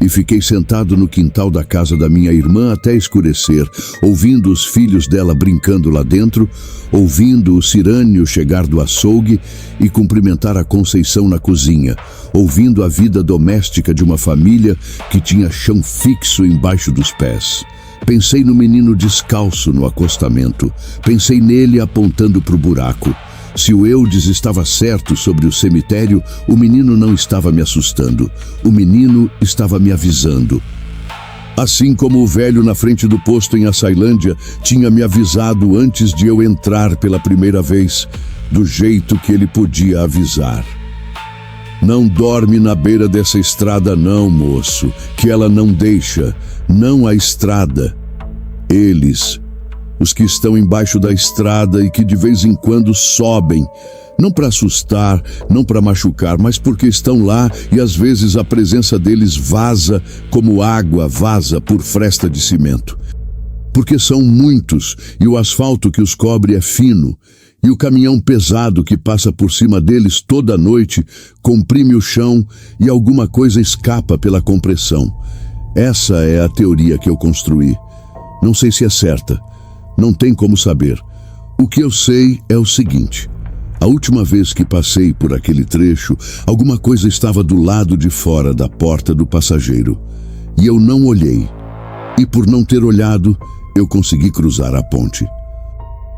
e fiquei sentado no quintal da casa da minha irmã até escurecer, ouvindo os filhos dela brincando lá dentro, ouvindo o Cirânio chegar do açougue e cumprimentar a Conceição na cozinha, ouvindo a vida doméstica de uma família que tinha chão fixo embaixo dos pés. Pensei no menino descalço no acostamento, pensei nele apontando para o buraco. Se o Eudes estava certo sobre o cemitério, o menino não estava me assustando. O menino estava me avisando. Assim como o velho na frente do posto em Açailândia tinha me avisado antes de eu entrar pela primeira vez, do jeito que ele podia avisar. Não dorme na beira dessa estrada não, moço, que ela não deixa, não a estrada. Eles, os que estão embaixo da estrada e que de vez em quando sobem, Não para assustar, não para machucar, mas porque estão lá e às vezes a presença deles vaza como água vaza por fresta de cimento. Porque são muitos e o asfalto que os cobre é fino, e o caminhão pesado que passa por cima deles toda noite comprime o chão e alguma coisa escapa pela compressão. Essa é a teoria que eu construí. Não sei se é certa. Não tem como saber. O que eu sei é o seguinte: a última vez que passei por aquele trecho, alguma coisa estava do lado de fora da porta do passageiro. E eu não olhei. E por não ter olhado, eu consegui cruzar a ponte.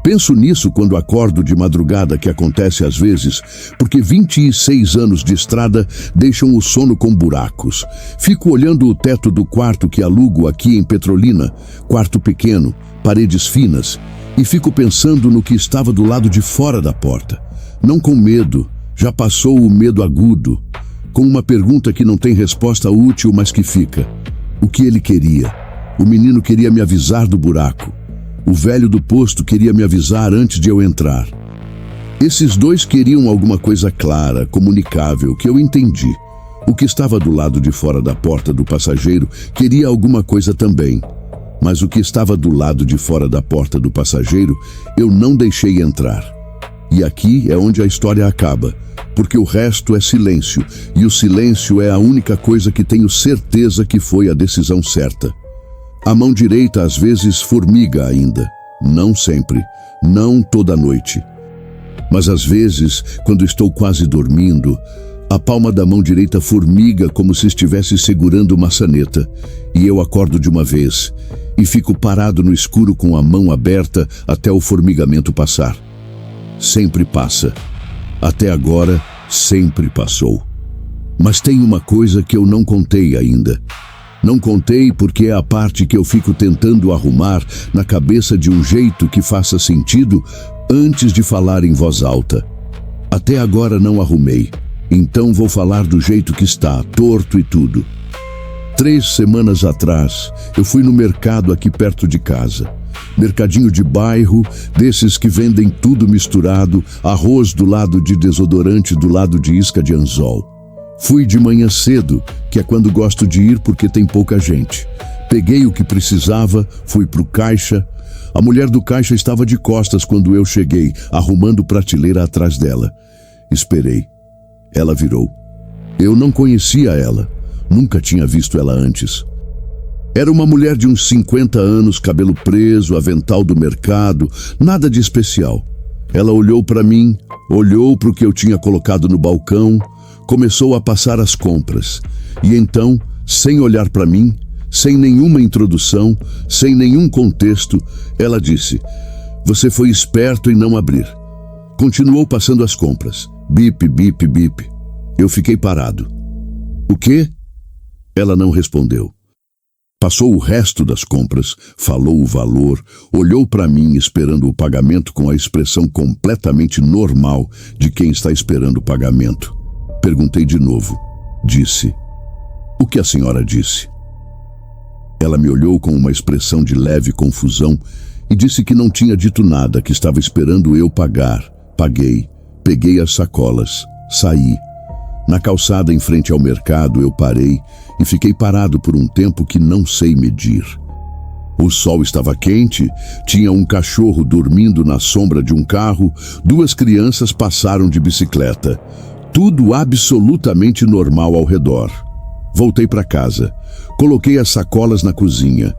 Penso nisso quando acordo de madrugada, que acontece às vezes, porque 26 anos de estrada deixam o sono com buracos. Fico olhando o teto do quarto que alugo aqui em Petrolina, quarto pequeno, paredes finas, e fico pensando no que estava do lado de fora da porta. Não com medo, já passou o medo agudo, com uma pergunta que não tem resposta útil, mas que fica. O que ele queria? O menino queria me avisar do buraco. O velho do posto queria me avisar antes de eu entrar. Esses dois queriam alguma coisa clara, comunicável, que eu entendi. O que estava do lado de fora da porta do passageiro queria alguma coisa também. Mas o que estava do lado de fora da porta do passageiro, eu não deixei entrar. E aqui é onde a história acaba, porque o resto é silêncio, e o silêncio é a única coisa que tenho certeza que foi a decisão certa. A mão direita às vezes formiga ainda, não sempre, não toda noite. Mas às vezes, quando estou quase dormindo, a palma da mão direita formiga como se estivesse segurando maçaneta, e eu acordo de uma vez, e fico parado no escuro com a mão aberta até o formigamento passar. Sempre passa. Até agora, sempre passou. Mas tem uma coisa que eu não contei ainda. Não contei porque é a parte que eu fico tentando arrumar na cabeça de um jeito que faça sentido antes de falar em voz alta. Até agora não arrumei, então vou falar do jeito que está, torto e tudo. 3 semanas atrás, eu fui no mercado aqui perto de casa. Mercadinho de bairro, desses que vendem tudo misturado, arroz do lado de desodorante do lado de isca de anzol. Fui de manhã cedo, que é quando gosto de ir porque tem pouca gente. Peguei o que precisava, fui pro caixa. A mulher do caixa estava de costas quando eu cheguei, arrumando prateleira atrás dela. Esperei. Ela virou. Eu não conhecia ela. Nunca tinha visto ela antes. Era uma mulher de uns 50 anos, cabelo preso, avental do mercado, nada de especial. Ela olhou para mim, olhou para o que eu tinha colocado no balcão, começou a passar as compras. E então, sem olhar para mim, sem nenhuma introdução, sem nenhum contexto, ela disse: "Você foi esperto em não abrir." Continuou passando as compras. Bip, bip, bip. Eu fiquei parado. "O quê?" Ela não respondeu. Passou o resto das compras, falou o valor, olhou para mim esperando o pagamento com a expressão completamente normal de quem está esperando o pagamento. Perguntei de novo. Disse: "O que a senhora disse?" Ela me olhou com uma expressão de leve confusão e disse que não tinha dito nada, que estava esperando eu pagar. Paguei, peguei as sacolas, saí. Na calçada em frente ao mercado eu parei e fiquei parado por um tempo que não sei medir. O sol estava quente, tinha um cachorro dormindo na sombra de um carro, 2 crianças passaram de bicicleta. Tudo absolutamente normal ao redor. Voltei para casa. Coloquei as sacolas na cozinha.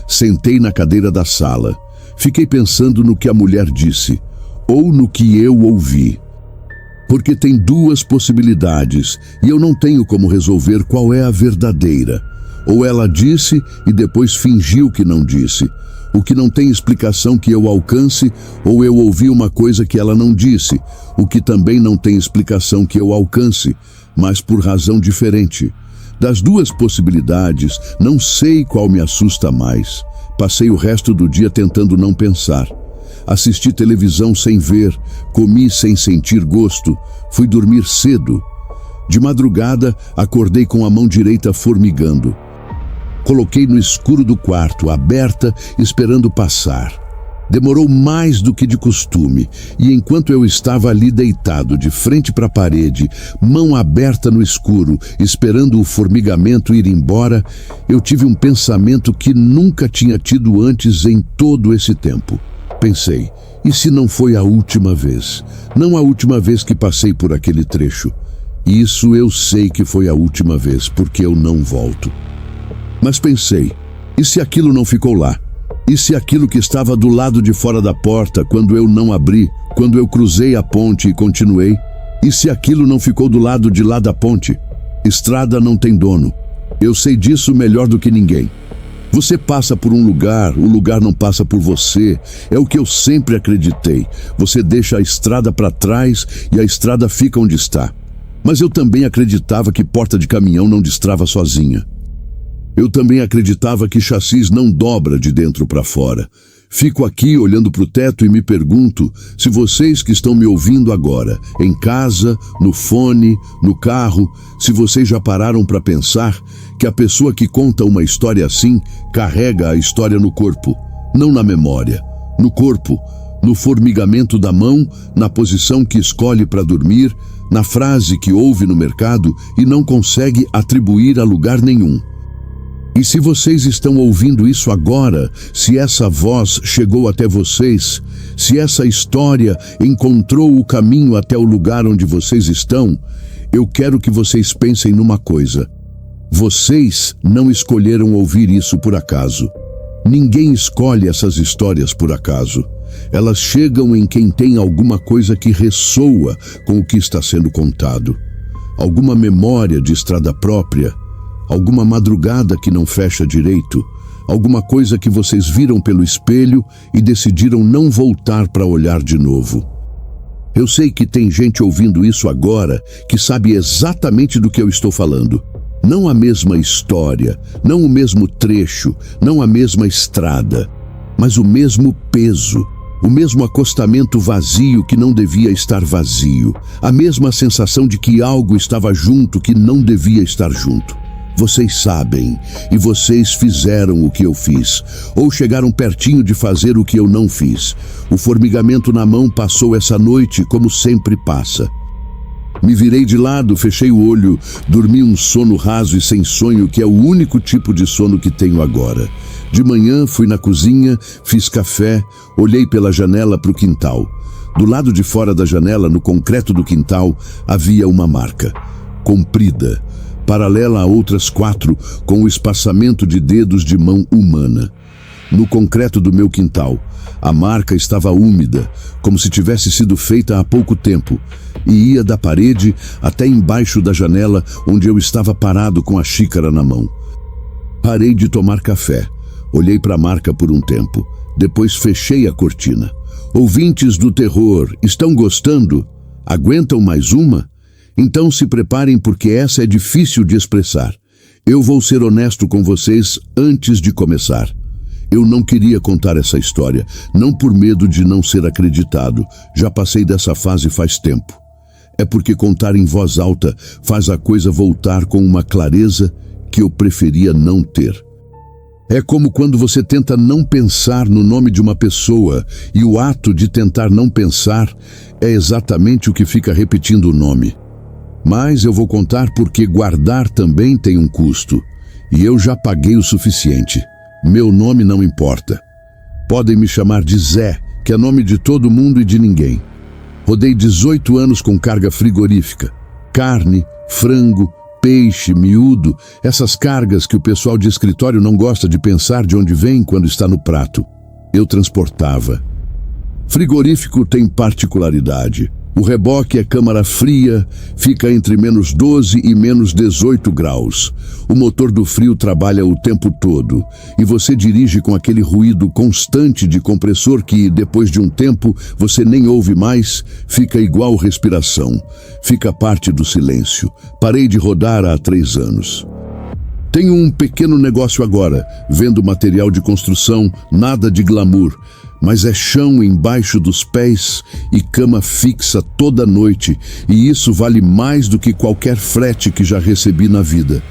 Sentei na cadeira da sala. Fiquei pensando no que a mulher disse, ou no que eu ouvi. Porque tem 2 possibilidades e eu não tenho como resolver qual é a verdadeira. Ou ela disse e depois fingiu que não disse, o que não tem explicação que eu alcance, ou eu ouvi uma coisa que ela não disse, o que também não tem explicação que eu alcance, mas por razão diferente. Das 2 possibilidades, não sei qual me assusta mais. Passei o resto do dia tentando não pensar. Assisti televisão sem ver, comi sem sentir gosto, fui dormir cedo. De madrugada, acordei com a mão direita formigando. Coloquei no escuro do quarto, aberta, esperando passar. Demorou mais do que de costume, e enquanto eu estava ali deitado, de frente para a parede, mão aberta no escuro, esperando o formigamento ir embora, eu tive um pensamento que nunca tinha tido antes em todo esse tempo. Pensei, e se não foi a última vez? Não a última vez que passei por aquele trecho. Isso eu sei que foi a última vez, porque eu não volto. Mas pensei, e se aquilo não ficou lá? E se aquilo que estava do lado de fora da porta, quando eu não abri, quando eu cruzei a ponte e continuei? E se aquilo não ficou do lado de lá da ponte? Estrada não tem dono. Eu sei disso melhor do que ninguém. Você passa por um lugar, o lugar não passa por você. É o que eu sempre acreditei. Você deixa a estrada para trás e a estrada fica onde está. Mas eu também acreditava que porta de caminhão não destrava sozinha. Eu também acreditava que chassis não dobra de dentro para fora. Fico aqui olhando para o teto e me pergunto se vocês que estão me ouvindo agora, em casa, no fone, no carro, se vocês já pararam para pensar que a pessoa que conta uma história assim carrega a história no corpo, não na memória, no corpo, no formigamento da mão, na posição que escolhe para dormir, na frase que ouve no mercado e não consegue atribuir a lugar nenhum. E se vocês estão ouvindo isso agora, se essa voz chegou até vocês, se essa história encontrou o caminho até o lugar onde vocês estão, eu quero que vocês pensem numa coisa. Vocês não escolheram ouvir isso por acaso. Ninguém escolhe essas histórias por acaso. Elas chegam em quem tem alguma coisa que ressoa com o que está sendo contado. Alguma memória de estrada própria, alguma madrugada que não fecha direito, alguma coisa que vocês viram pelo espelho e decidiram não voltar para olhar de novo. Eu sei que tem gente ouvindo isso agora que sabe exatamente do que eu estou falando. Não a mesma história, não o mesmo trecho, não a mesma estrada, mas o mesmo peso, o mesmo acostamento vazio que não devia estar vazio, a mesma sensação de que algo estava junto que não devia estar junto. Vocês sabem, e vocês fizeram o que eu fiz, ou chegaram pertinho de fazer o que eu não fiz. O formigamento na mão passou essa noite como sempre passa. Me virei de lado, fechei o olho, dormi um sono raso e sem sonho, que é o único tipo de sono que tenho agora. De manhã fui na cozinha, fiz café, olhei pela janela para o quintal. Do lado de fora da janela, no concreto do quintal, havia uma marca, comprida, paralela a outras 4, com o espaçamento de dedos de mão humana. No concreto do meu quintal, a marca estava úmida, como se tivesse sido feita há pouco tempo, e ia da parede até embaixo da janela onde eu estava parado com a xícara na mão. Parei de tomar café, olhei para a marca por um tempo, depois fechei a cortina. Ouvintes do terror, estão gostando? Aguentam mais uma? Então se preparem, porque essa é difícil de expressar. Eu vou ser honesto com vocês antes de começar. Eu não queria contar essa história, não por medo de não ser acreditado. Já passei dessa fase faz tempo. É porque contar em voz alta faz a coisa voltar com uma clareza que eu preferia não ter. É como quando você tenta não pensar no nome de uma pessoa e o ato de tentar não pensar é exatamente o que fica repetindo o nome. Mas eu vou contar porque guardar também tem um custo. E eu já paguei o suficiente. Meu nome não importa. Podem me chamar de Zé, que é nome de todo mundo e de ninguém. Rodei 18 anos com carga frigorífica. Carne, frango, peixe, miúdo, essas cargas que o pessoal de escritório não gosta de pensar de onde vem quando está no prato. Eu transportava. Frigorífico tem particularidade. O reboque é câmara fria, fica entre menos 12 e menos 18 graus. O motor do frio trabalha o tempo todo e você dirige com aquele ruído constante de compressor que, depois de um tempo, você nem ouve mais, fica igual respiração, fica parte do silêncio. Parei de rodar há 3 anos. Tenho um pequeno negócio agora, vendo material de construção, nada de glamour, mas é chão embaixo dos pés e cama fixa toda noite, e isso vale mais do que qualquer frete que já recebi na vida.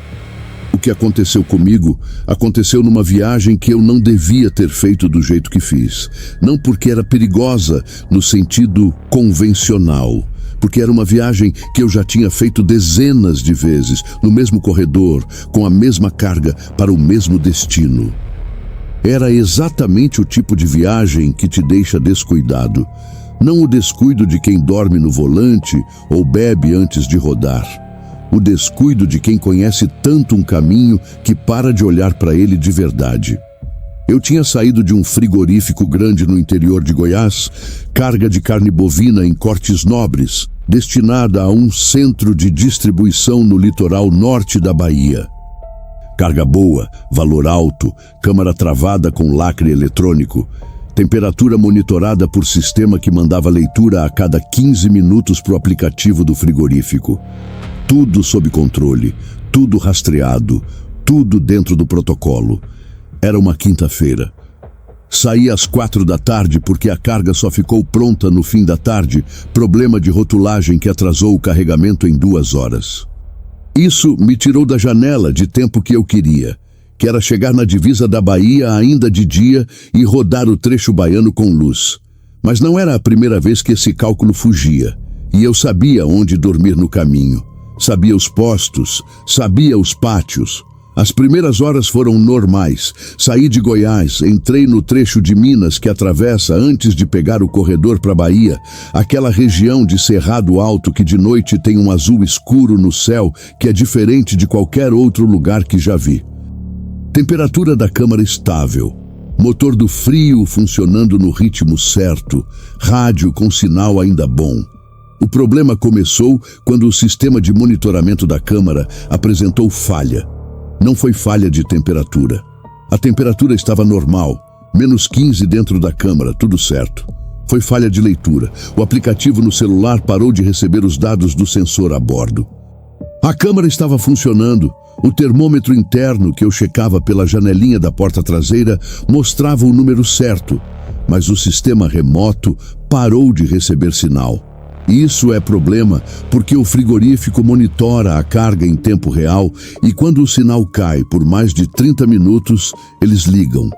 O que aconteceu comigo aconteceu numa viagem que eu não devia ter feito do jeito que fiz. Não porque era perigosa no sentido convencional, porque era uma viagem que eu já tinha feito dezenas de vezes, no mesmo corredor, com a mesma carga, para o mesmo destino. Era exatamente o tipo de viagem que te deixa descuidado. Não o descuido de quem dorme no volante ou bebe antes de rodar. O descuido de quem conhece tanto um caminho que para de olhar para ele de verdade. Eu tinha saído de um frigorífico grande no interior de Goiás, carga de carne bovina em cortes nobres, destinada a um centro de distribuição no litoral norte da Bahia. Carga boa, valor alto, câmara travada com lacre eletrônico, temperatura monitorada por sistema que mandava leitura a cada 15 minutos para o aplicativo do frigorífico. Tudo sob controle, tudo rastreado, tudo dentro do protocolo. Era uma quinta-feira. Saí às 4 da tarde porque a carga só ficou pronta no fim da tarde, problema de rotulagem que atrasou o carregamento em 2 horas. Isso me tirou da janela de tempo que eu queria, que era chegar na divisa da Bahia ainda de dia e rodar o trecho baiano com luz. Mas não era a primeira vez que esse cálculo fugia, e eu sabia onde dormir no caminho. Sabia os postos, sabia os pátios. As primeiras horas foram normais. Saí de Goiás, entrei no trecho de Minas que atravessa antes de pegar o corredor para Bahia, aquela região de Cerrado Alto que de noite tem um azul escuro no céu que é diferente de qualquer outro lugar que já vi. Temperatura da câmara estável, motor do frio funcionando no ritmo certo, rádio com sinal ainda bom. O problema começou quando o sistema de monitoramento da câmara apresentou falha. Não foi falha de temperatura. A temperatura estava normal, menos 15 dentro da câmara, tudo certo. Foi falha de leitura. O aplicativo no celular parou de receber os dados do sensor a bordo. A câmara estava funcionando. O termômetro interno que eu checava pela janelinha da porta traseira mostrava o número certo, mas o sistema remoto parou de receber sinal. Isso é problema porque o frigorífico monitora a carga em tempo real e quando o sinal cai por mais de 30 minutos, eles ligam.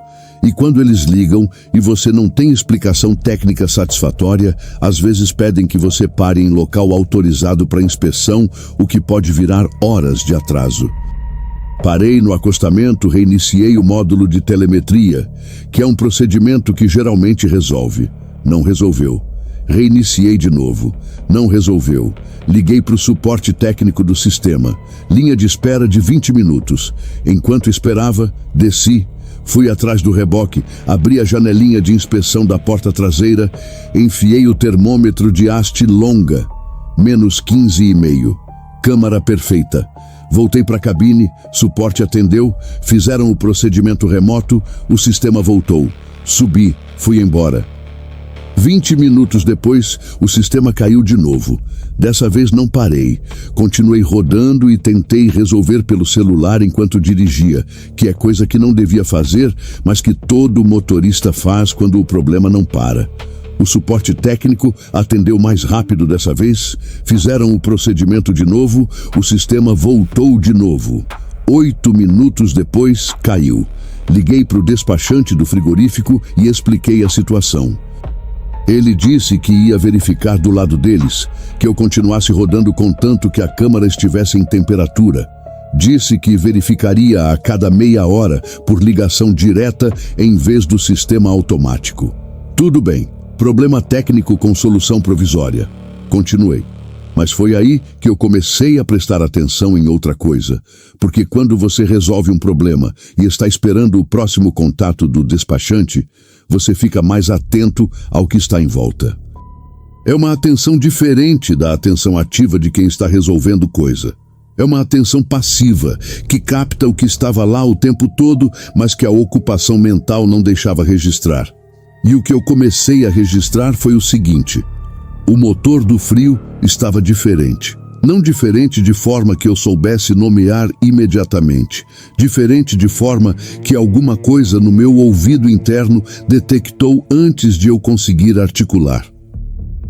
E quando eles ligam e você não tem explicação técnica satisfatória, às vezes pedem que você pare em local autorizado para inspeção, o que pode virar horas de atraso. Parei no acostamento, reiniciei o módulo de telemetria, que é um procedimento que geralmente resolve. Não resolveu. Reiniciei de novo. Não resolveu. Liguei para o suporte técnico do sistema. Linha de espera de 20 minutos. Enquanto esperava, desci, fui atrás do reboque, abri a janelinha de inspeção da porta traseira, enfiei o termômetro de haste longa, menos 15,5. Câmara perfeita. Voltei para a cabine, suporte atendeu, fizeram o procedimento remoto, o sistema voltou. Subi, fui embora. 20 minutos depois, o sistema caiu de novo. Dessa vez não parei. Continuei rodando e tentei resolver pelo celular enquanto dirigia, que é coisa que não devia fazer, mas que todo motorista faz quando o problema não para. O suporte técnico atendeu mais rápido dessa vez, fizeram o procedimento de novo, o sistema voltou de novo. 8 minutos depois, caiu. Liguei para o despachante do frigorífico e expliquei a situação. Ele disse que ia verificar do lado deles, que eu continuasse rodando contanto que a câmara estivesse em temperatura. Disse que verificaria a cada meia hora por ligação direta em vez do sistema automático. Tudo bem, problema técnico com solução provisória. Continuei. Mas foi aí que eu comecei a prestar atenção em outra coisa, porque quando você resolve um problema e está esperando o próximo contato do despachante, você fica mais atento ao que está em volta. É uma atenção diferente da atenção ativa de quem está resolvendo coisa. É uma atenção passiva, que capta o que estava lá o tempo todo, mas que a ocupação mental não deixava registrar. E o que eu comecei a registrar foi o seguinte: o motor do frio estava diferente. Não diferente de forma que eu soubesse nomear imediatamente. Diferente de forma que alguma coisa no meu ouvido interno detectou antes de eu conseguir articular.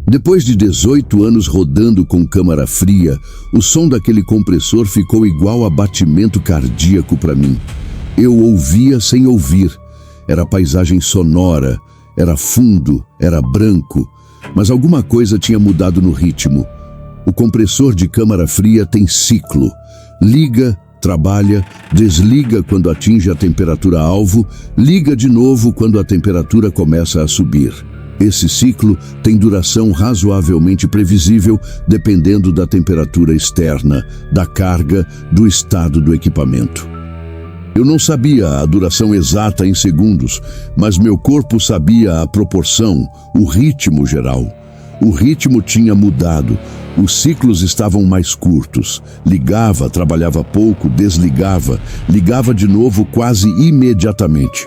Depois de 18 anos rodando com câmara fria, o som daquele compressor ficou igual a batimento cardíaco para mim. Eu ouvia sem ouvir. Era paisagem sonora, era fundo, era branco, mas alguma coisa tinha mudado no ritmo. O compressor de câmara fria tem ciclo. Liga, trabalha, desliga quando atinge a temperatura alvo, liga de novo quando a temperatura começa a subir. Esse ciclo tem duração razoavelmente previsível, dependendo da temperatura externa, da carga, do estado do equipamento. Eu não sabia a duração exata em segundos, mas meu corpo sabia a proporção, o ritmo geral. O ritmo tinha mudado, os ciclos estavam mais curtos. Ligava, trabalhava pouco, desligava, ligava de novo quase imediatamente.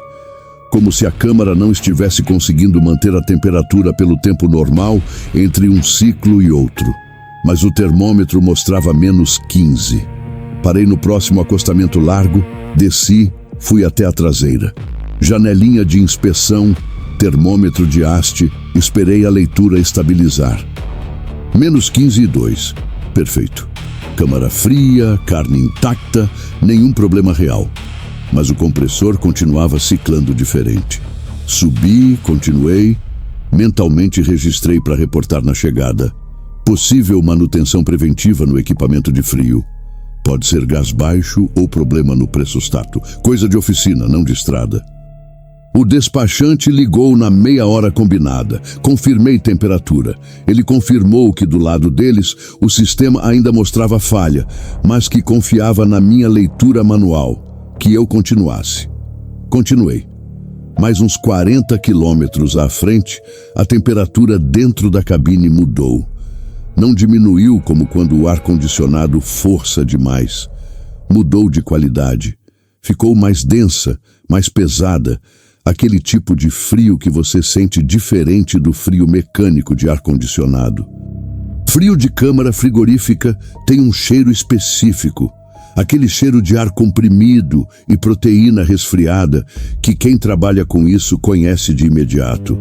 Como se a câmara não estivesse conseguindo manter a temperatura pelo tempo normal entre um ciclo e outro. Mas o termômetro mostrava -15. Parei no próximo acostamento largo, desci, fui até a traseira. Janelinha de inspeção, termômetro de haste, esperei a leitura estabilizar. -15,2. Perfeito. Câmara fria, carne intacta, nenhum problema real. Mas o compressor continuava ciclando diferente. Subi, continuei, mentalmente registrei para reportar na chegada. Possível manutenção preventiva no equipamento de frio. Pode ser gás baixo ou problema no pressostato. Coisa de oficina, não de estrada. O despachante ligou na meia hora combinada. Confirmei temperatura. Ele confirmou que do lado deles o sistema ainda mostrava falha, mas que confiava na minha leitura manual. Que eu continuasse. Continuei. Mais uns 40 quilômetros à frente, a temperatura dentro da cabine mudou. Não diminuiu como quando o ar-condicionado força demais. Mudou de qualidade. Ficou mais densa, mais pesada. Aquele tipo de frio que você sente diferente do frio mecânico de ar-condicionado. Frio de câmara frigorífica tem um cheiro específico. Aquele cheiro de ar comprimido e proteína resfriada que quem trabalha com isso conhece de imediato.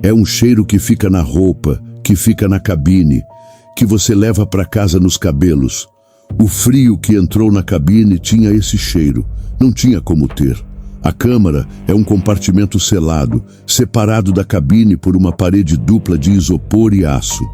É um cheiro que fica na roupa, que fica na cabine, que você leva para casa nos cabelos. O frio que entrou na cabine tinha esse cheiro, não tinha como ter. A câmara é um compartimento selado, separado da cabine por uma parede dupla de isopor e aço.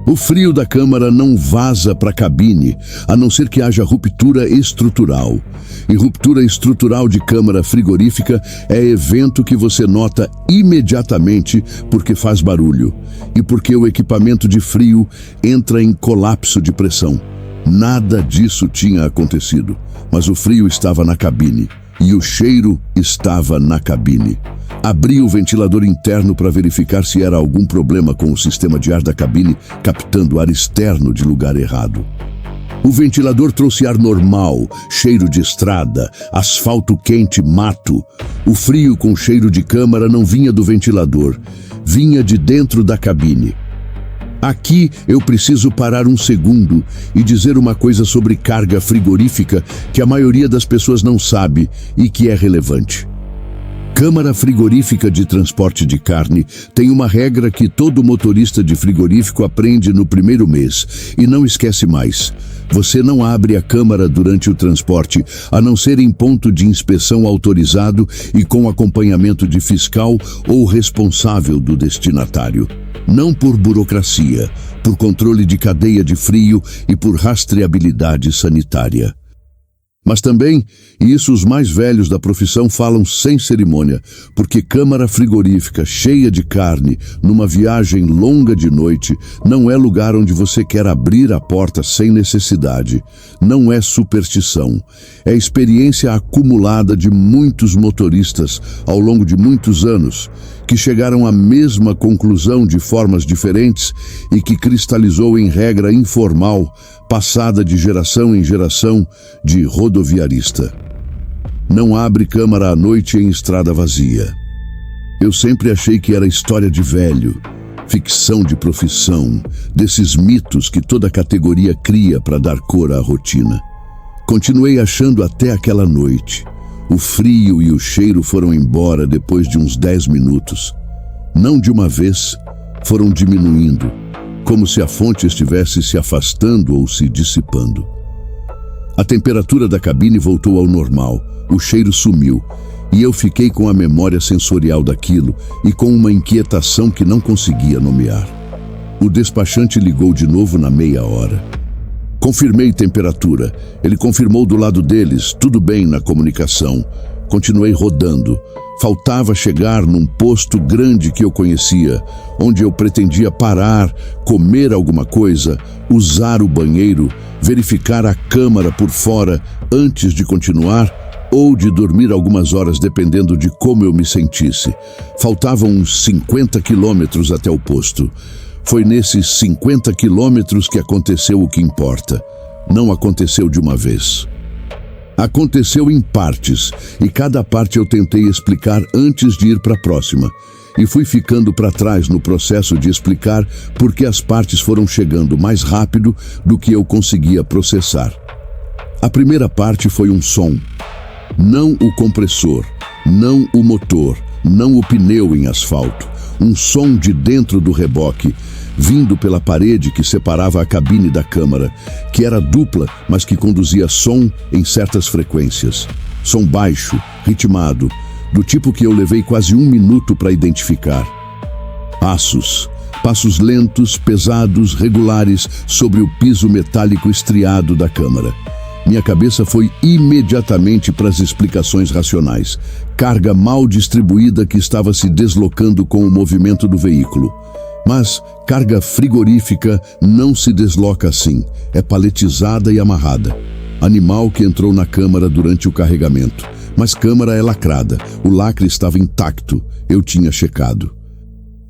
O frio da câmara não vaza para a cabine, a não ser que haja ruptura estrutural. E ruptura estrutural de câmara frigorífica é evento que você nota imediatamente porque faz barulho e porque o equipamento de frio entra em colapso de pressão. Nada disso tinha acontecido, mas o frio estava na cabine e o cheiro estava na cabine. Abri o ventilador interno para verificar se era algum problema com o sistema de ar da cabine captando ar externo de lugar errado. O ventilador trouxe ar normal, cheiro de estrada, asfalto quente, mato. O frio com cheiro de câmara não vinha do ventilador, vinha de dentro da cabine. Aqui eu preciso parar um segundo e dizer uma coisa sobre carga frigorífica que a maioria das pessoas não sabe e que é relevante. Câmara frigorífica de transporte de carne tem uma regra que todo motorista de frigorífico aprende no primeiro mês e não esquece mais. Você não abre a câmara durante o transporte, a não ser em ponto de inspeção autorizado e com acompanhamento de fiscal ou responsável do destinatário. Não por burocracia, por controle de cadeia de frio e por rastreabilidade sanitária. Mas também, e isso os mais velhos da profissão falam sem cerimônia, porque câmara frigorífica cheia de carne, numa viagem longa de noite, não é lugar onde você quer abrir a porta sem necessidade. Não é superstição. É experiência acumulada de muitos motoristas ao longo de muitos anos, que chegaram à mesma conclusão de formas diferentes e que cristalizou em regra informal, passada de geração em geração, de rodoviarista. Não abre câmara à noite em estrada vazia. Eu sempre achei que era história de velho, ficção de profissão, desses mitos que toda categoria cria para dar cor à rotina. Continuei achando até aquela noite. O frio e o cheiro foram embora depois de uns 10 minutos. Não de uma vez, foram diminuindo, como se a fonte estivesse se afastando ou se dissipando. A temperatura da cabine voltou ao normal, o cheiro sumiu, e eu fiquei com a memória sensorial daquilo e com uma inquietação que não conseguia nomear. O despachante ligou de novo na meia hora. Confirmei temperatura. Ele confirmou do lado deles, tudo bem na comunicação. Continuei rodando. Faltava chegar num posto grande que eu conhecia, onde eu pretendia parar, comer alguma coisa, usar o banheiro, verificar a câmara por fora antes de continuar ou de dormir algumas horas dependendo de como eu me sentisse. Faltavam uns 50 quilômetros até o posto. Foi nesses 50 quilômetros que aconteceu o que importa. Não aconteceu de uma vez. Aconteceu em partes, e cada parte eu tentei explicar antes de ir para a próxima. E fui ficando para trás no processo de explicar porque as partes foram chegando mais rápido do que eu conseguia processar. A primeira parte foi um som. Não o compressor, não o motor, não o pneu em asfalto. Um som de dentro do reboque, vindo pela parede que separava a cabine da câmara, que era dupla, mas que conduzia som em certas frequências. Som baixo, ritmado, do tipo que eu levei quase 1 minuto para identificar. Passos lentos, pesados, regulares sobre o piso metálico estriado da câmara. Minha cabeça foi imediatamente para as explicações racionais. Carga mal distribuída que estava se deslocando com o movimento do veículo. Mas carga frigorífica não se desloca assim, é paletizada e amarrada. Animal que entrou na câmara durante o carregamento. Mas câmara é lacrada, o lacre estava intacto, eu tinha checado.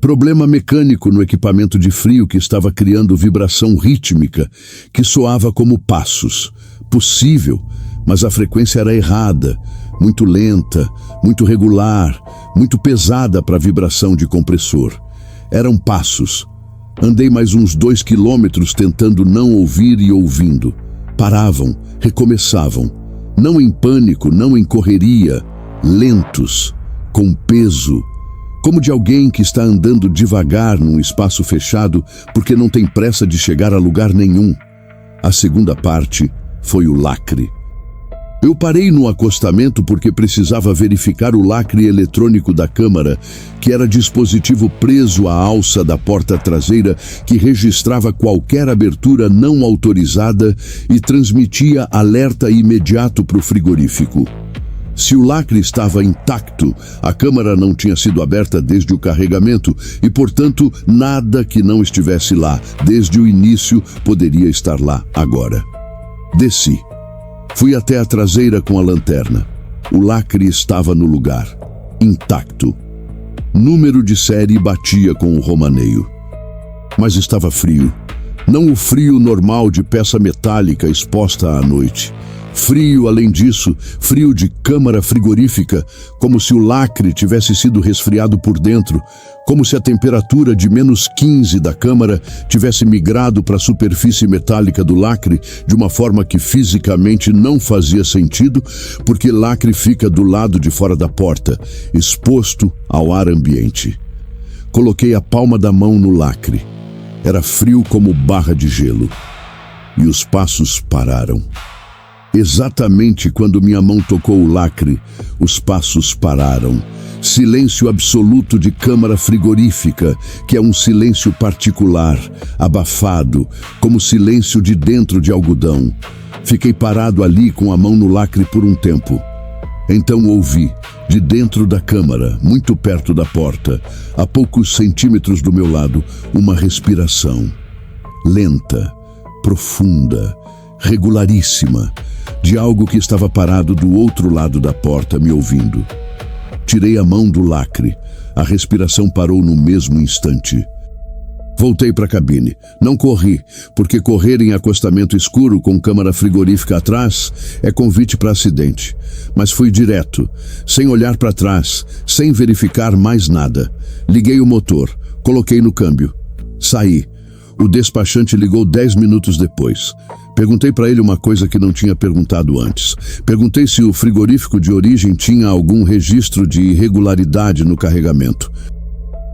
Problema mecânico no equipamento de frio que estava criando vibração rítmica, que soava como passos. Possível, mas a frequência era errada, muito lenta, muito regular, muito pesada para a vibração de compressor. Eram passos. Andei mais uns 2 quilômetros tentando não ouvir e ouvindo. Paravam, recomeçavam. Não em pânico, não em correria. Lentos, com peso. Como de alguém que está andando devagar num espaço fechado porque não tem pressa de chegar a lugar nenhum. A segunda parte foi o lacre. Eu parei no acostamento porque precisava verificar o lacre eletrônico da câmara, que era dispositivo preso à alça da porta traseira que registrava qualquer abertura não autorizada e transmitia alerta imediato para o frigorífico. Se o lacre estava intacto, a câmara não tinha sido aberta desde o carregamento e, portanto, nada que não estivesse lá desde o início poderia estar lá agora. Desci. Fui até a traseira com a lanterna. O lacre estava no lugar, intacto. Número de série batia com o romaneio. Mas estava frio. Não o frio normal de peça metálica exposta à noite. Frio, além disso, frio de câmara frigorífica, como se o lacre tivesse sido resfriado por dentro, como se a temperatura de -15 da câmara tivesse migrado para a superfície metálica do lacre de uma forma que fisicamente não fazia sentido, porque lacre fica do lado de fora da porta, exposto ao ar ambiente. Coloquei a palma da mão no lacre. Era frio como barra de gelo. E os passos pararam. Exatamente quando minha mão tocou o lacre, os passos pararam. Silêncio absoluto de câmara frigorífica, que é um silêncio particular, abafado, como silêncio de dentro de algodão. Fiquei parado ali com a mão no lacre por um tempo. Então ouvi, de dentro da câmara, muito perto da porta, a poucos centímetros do meu lado, uma respiração. Lenta, profunda, regularíssima, de algo que estava parado do outro lado da porta me ouvindo. Tirei a mão do lacre. A respiração parou no mesmo instante. Voltei para a cabine. Não corri, porque correr em acostamento escuro com câmara frigorífica atrás é convite para acidente. Mas fui direto, sem olhar para trás, sem verificar mais nada. Liguei o motor, coloquei no câmbio. Saí. O despachante ligou 10 minutos depois. Perguntei para ele uma coisa que não tinha perguntado antes. Perguntei se o frigorífico de origem tinha algum registro de irregularidade no carregamento.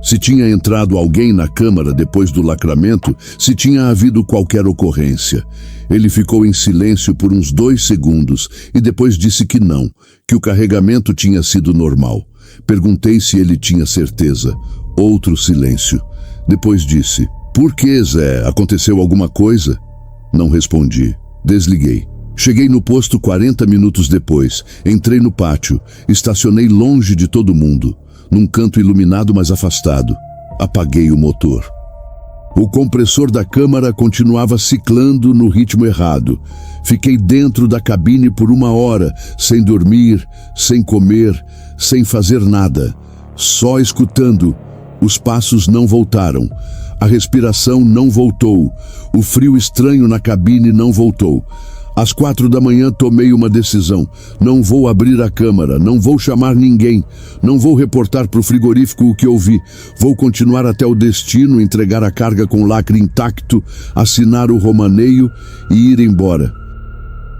Se tinha entrado alguém na câmara depois do lacramento, se tinha havido qualquer ocorrência. Ele ficou em silêncio por uns 2 segundos e depois disse que não, que o carregamento tinha sido normal. Perguntei se ele tinha certeza. Outro silêncio. Depois disse: "Por que, Zé? Aconteceu alguma coisa?" Não respondi. Desliguei. Cheguei no posto 40 minutos depois. Entrei no pátio. Estacionei longe de todo mundo, num canto iluminado mas afastado. Apaguei o motor. O compressor da câmara continuava ciclando no ritmo errado. Fiquei dentro da cabine por 1 hora, sem dormir, sem comer, sem fazer nada. Só escutando. Os passos não voltaram. A respiração não voltou. O frio estranho na cabine não voltou. Às 4 da manhã tomei uma decisão. Não vou abrir a câmara, não vou chamar ninguém, não vou reportar para o frigorífico o que ouvi. Vou continuar até o destino, entregar a carga com o lacre intacto, assinar o romaneio e ir embora.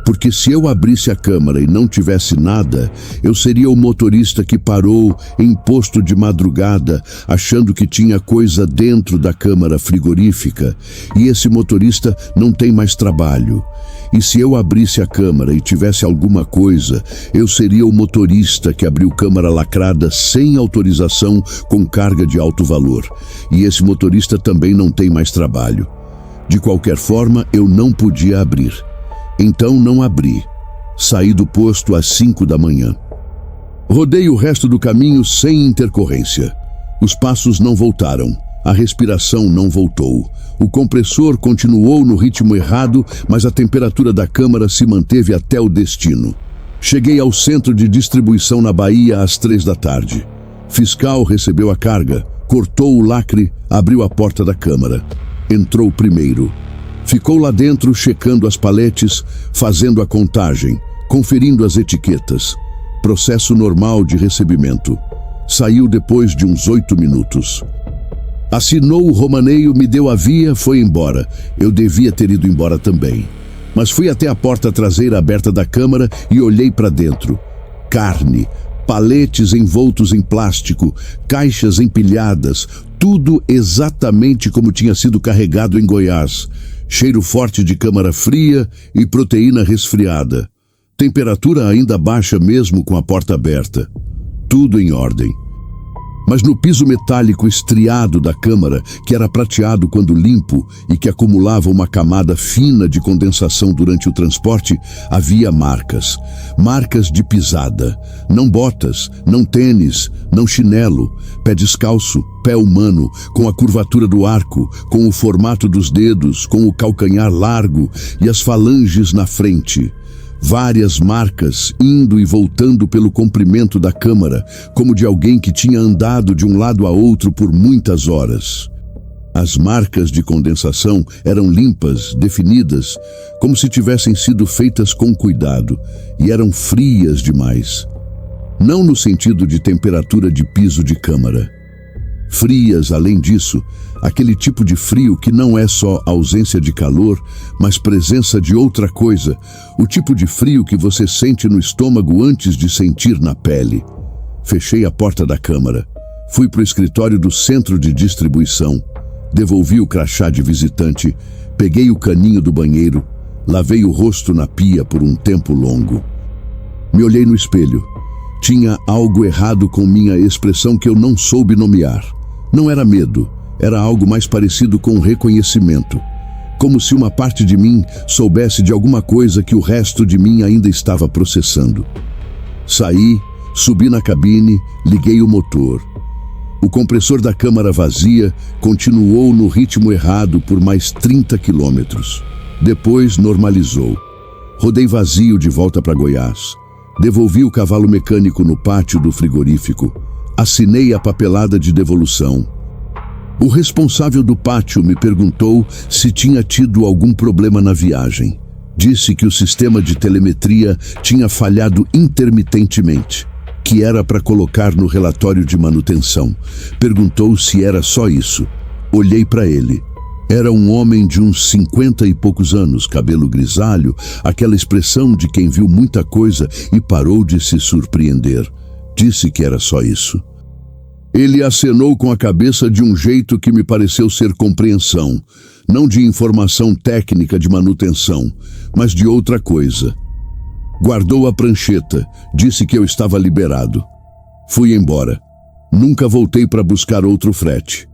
Porque se eu abrisse a câmara e não tivesse nada, eu seria o motorista que parou em posto de madrugada, achando que tinha coisa dentro da câmara frigorífica, e esse motorista não tem mais trabalho. E se eu abrisse a câmara e tivesse alguma coisa, eu seria o motorista que abriu câmara lacrada sem autorização com carga de alto valor. E esse motorista também não tem mais trabalho. De qualquer forma, eu não podia abrir. Então não abri. Saí do posto às 5 da manhã. Rodei o resto do caminho sem intercorrência. Os passos não voltaram. A respiração não voltou. O compressor continuou no ritmo errado, mas a temperatura da câmara se manteve até o destino. Cheguei ao centro de distribuição na Bahia às 3 da tarde. Fiscal recebeu a carga, cortou o lacre, abriu a porta da câmara. Entrou primeiro. Ficou lá dentro checando as paletes, fazendo a contagem, conferindo as etiquetas. Processo normal de recebimento. Saiu depois de uns 8 minutos. Assinou o romaneio, me deu a via, foi embora. Eu devia ter ido embora também. Mas fui até a porta traseira aberta da câmara e olhei para dentro. Carne, paletes envoltos em plástico, caixas empilhadas, tudo exatamente como tinha sido carregado em Goiás. Cheiro forte de câmara fria e proteína resfriada. Temperatura ainda baixa mesmo com a porta aberta. Tudo em ordem. Mas no piso metálico estriado da câmara, que era prateado quando limpo e que acumulava uma camada fina de condensação durante o transporte, havia marcas. Marcas de pisada. Não botas, não tênis, não chinelo. Pé descalço, pé humano, com a curvatura do arco, com o formato dos dedos, com o calcanhar largo e as falanges na frente. Várias marcas indo e voltando pelo comprimento da câmara, como de alguém que tinha andado de um lado a outro por muitas horas. As marcas de condensação eram limpas, definidas, como se tivessem sido feitas com cuidado, e eram frias demais. Não no sentido de temperatura de piso de câmara. Frias, além disso, aquele tipo de frio que não é só ausência de calor, mas presença de outra coisa, o tipo de frio que você sente no estômago antes de sentir na pele. Fechei a porta da câmara. Fui para o escritório do centro de distribuição. Devolvi o crachá de visitante, peguei o caninho do banheiro, lavei o rosto na pia por um tempo longo. Me olhei no espelho. Tinha algo errado com minha expressão que eu não soube nomear. Não era medo, era algo mais parecido com reconhecimento. Como se uma parte de mim soubesse de alguma coisa que o resto de mim ainda estava processando. Saí, subi na cabine, liguei o motor. O compressor da câmara vazia continuou no ritmo errado por mais 30 quilômetros. Depois normalizou. Rodei vazio de volta para Goiás. Devolvi o cavalo mecânico no pátio do frigorífico. Assinei a papelada de devolução. O responsável do pátio me perguntou se tinha tido algum problema na viagem. Disse que o sistema de telemetria tinha falhado intermitentemente, que era para colocar no relatório de manutenção. Perguntou se era só isso. Olhei para ele. Era um homem de uns 50 e poucos anos, cabelo grisalho, aquela expressão de quem viu muita coisa e parou de se surpreender. Disse que era só isso. Ele acenou com a cabeça de um jeito que me pareceu ser compreensão, não de informação técnica de manutenção, mas de outra coisa. Guardou a prancheta, disse que eu estava liberado. Fui embora. Nunca voltei para buscar outro frete.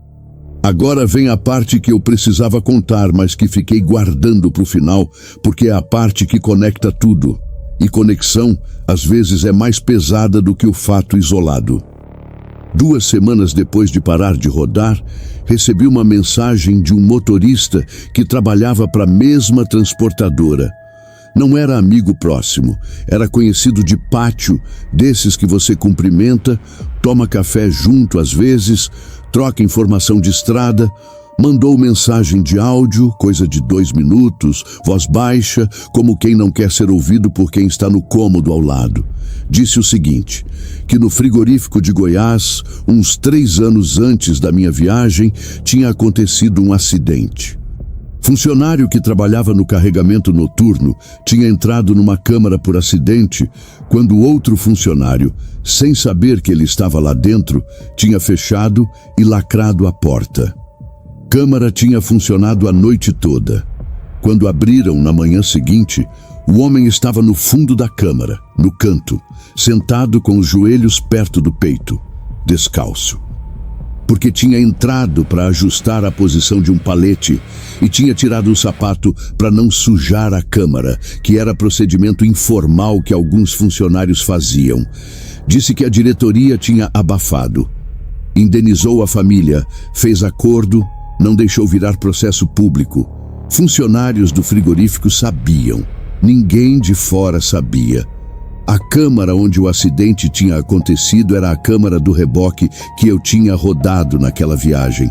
Agora vem a parte que eu precisava contar, mas que fiquei guardando para o final, porque é a parte que conecta tudo. E conexão, às vezes, é mais pesada do que o fato isolado. 2 semanas depois de parar de rodar, recebi uma mensagem de um motorista que trabalhava para a mesma transportadora. Não era amigo próximo, era conhecido de pátio, desses que você cumprimenta, toma café junto às vezes, troca informação de estrada. Mandou mensagem de áudio, coisa de 2 minutos, voz baixa, como quem não quer ser ouvido por quem está no cômodo ao lado. Disse o seguinte, que no frigorífico de Goiás, uns 3 anos antes da minha viagem, tinha acontecido um acidente. Funcionário que trabalhava no carregamento noturno tinha entrado numa câmara por acidente, quando outro funcionário, sem saber que ele estava lá dentro, tinha fechado e lacrado a porta. Câmara tinha funcionado a noite toda. Quando abriram na manhã seguinte, o homem estava no fundo da câmara, no canto, sentado com os joelhos perto do peito, descalço. Porque tinha entrado para ajustar a posição de um palete e tinha tirado o sapato para não sujar a câmara, que era procedimento informal que alguns funcionários faziam. Disse que a diretoria tinha abafado. Indenizou a família, fez acordo, não deixou virar processo público. Funcionários do frigorífico sabiam. Ninguém de fora sabia. A câmara onde o acidente tinha acontecido era a câmara do reboque que eu tinha rodado naquela viagem.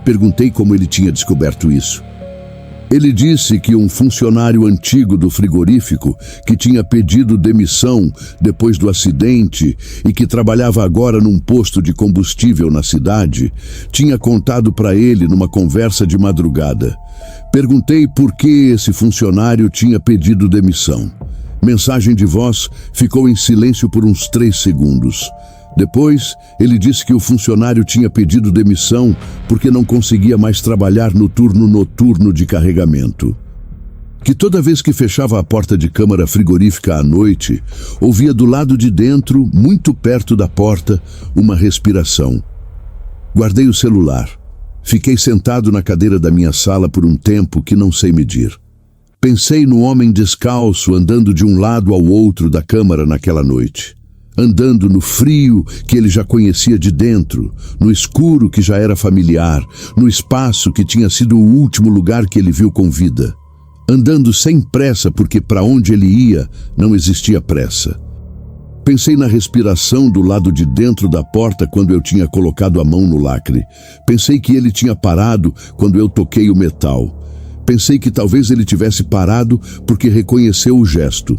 Perguntei como ele tinha descoberto isso. Ele disse que um funcionário antigo do frigorífico, que tinha pedido demissão depois do acidente e que trabalhava agora num posto de combustível na cidade, tinha contado para ele numa conversa de madrugada. Perguntei por que esse funcionário tinha pedido demissão. Mensagem de voz ficou em silêncio por uns 3 segundos. Depois, ele disse que o funcionário tinha pedido demissão porque não conseguia mais trabalhar no turno noturno de carregamento. Que toda vez que fechava a porta de câmara frigorífica à noite, ouvia do lado de dentro, muito perto da porta, uma respiração. Guardei o celular. Fiquei sentado na cadeira da minha sala por um tempo que não sei medir. Pensei no homem descalço andando de um lado ao outro da câmara naquela noite. Andando no frio que ele já conhecia de dentro, no escuro que já era familiar, no espaço que tinha sido o último lugar que ele viu com vida. Andando sem pressa porque para onde ele ia não existia pressa. Pensei na respiração do lado de dentro da porta quando eu tinha colocado a mão no lacre. Pensei que ele tinha parado quando eu toquei o metal. Pensei que talvez ele tivesse parado porque reconheceu o gesto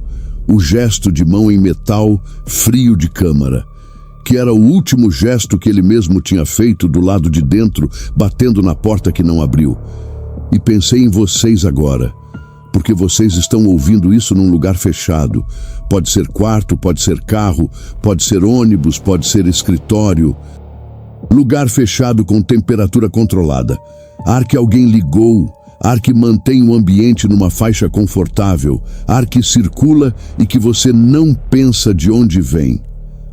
de mão em metal frio de câmara, que era o último gesto que ele mesmo tinha feito do lado de dentro, batendo na porta que não abriu. E pensei em vocês agora, porque vocês estão ouvindo isso num lugar fechado. Pode ser quarto, pode ser carro, pode ser ônibus, pode ser escritório. Lugar fechado com temperatura controlada. Ar que alguém ligou. Ar que mantém o ambiente numa faixa confortável, ar que circula e que você não pensa de onde vem.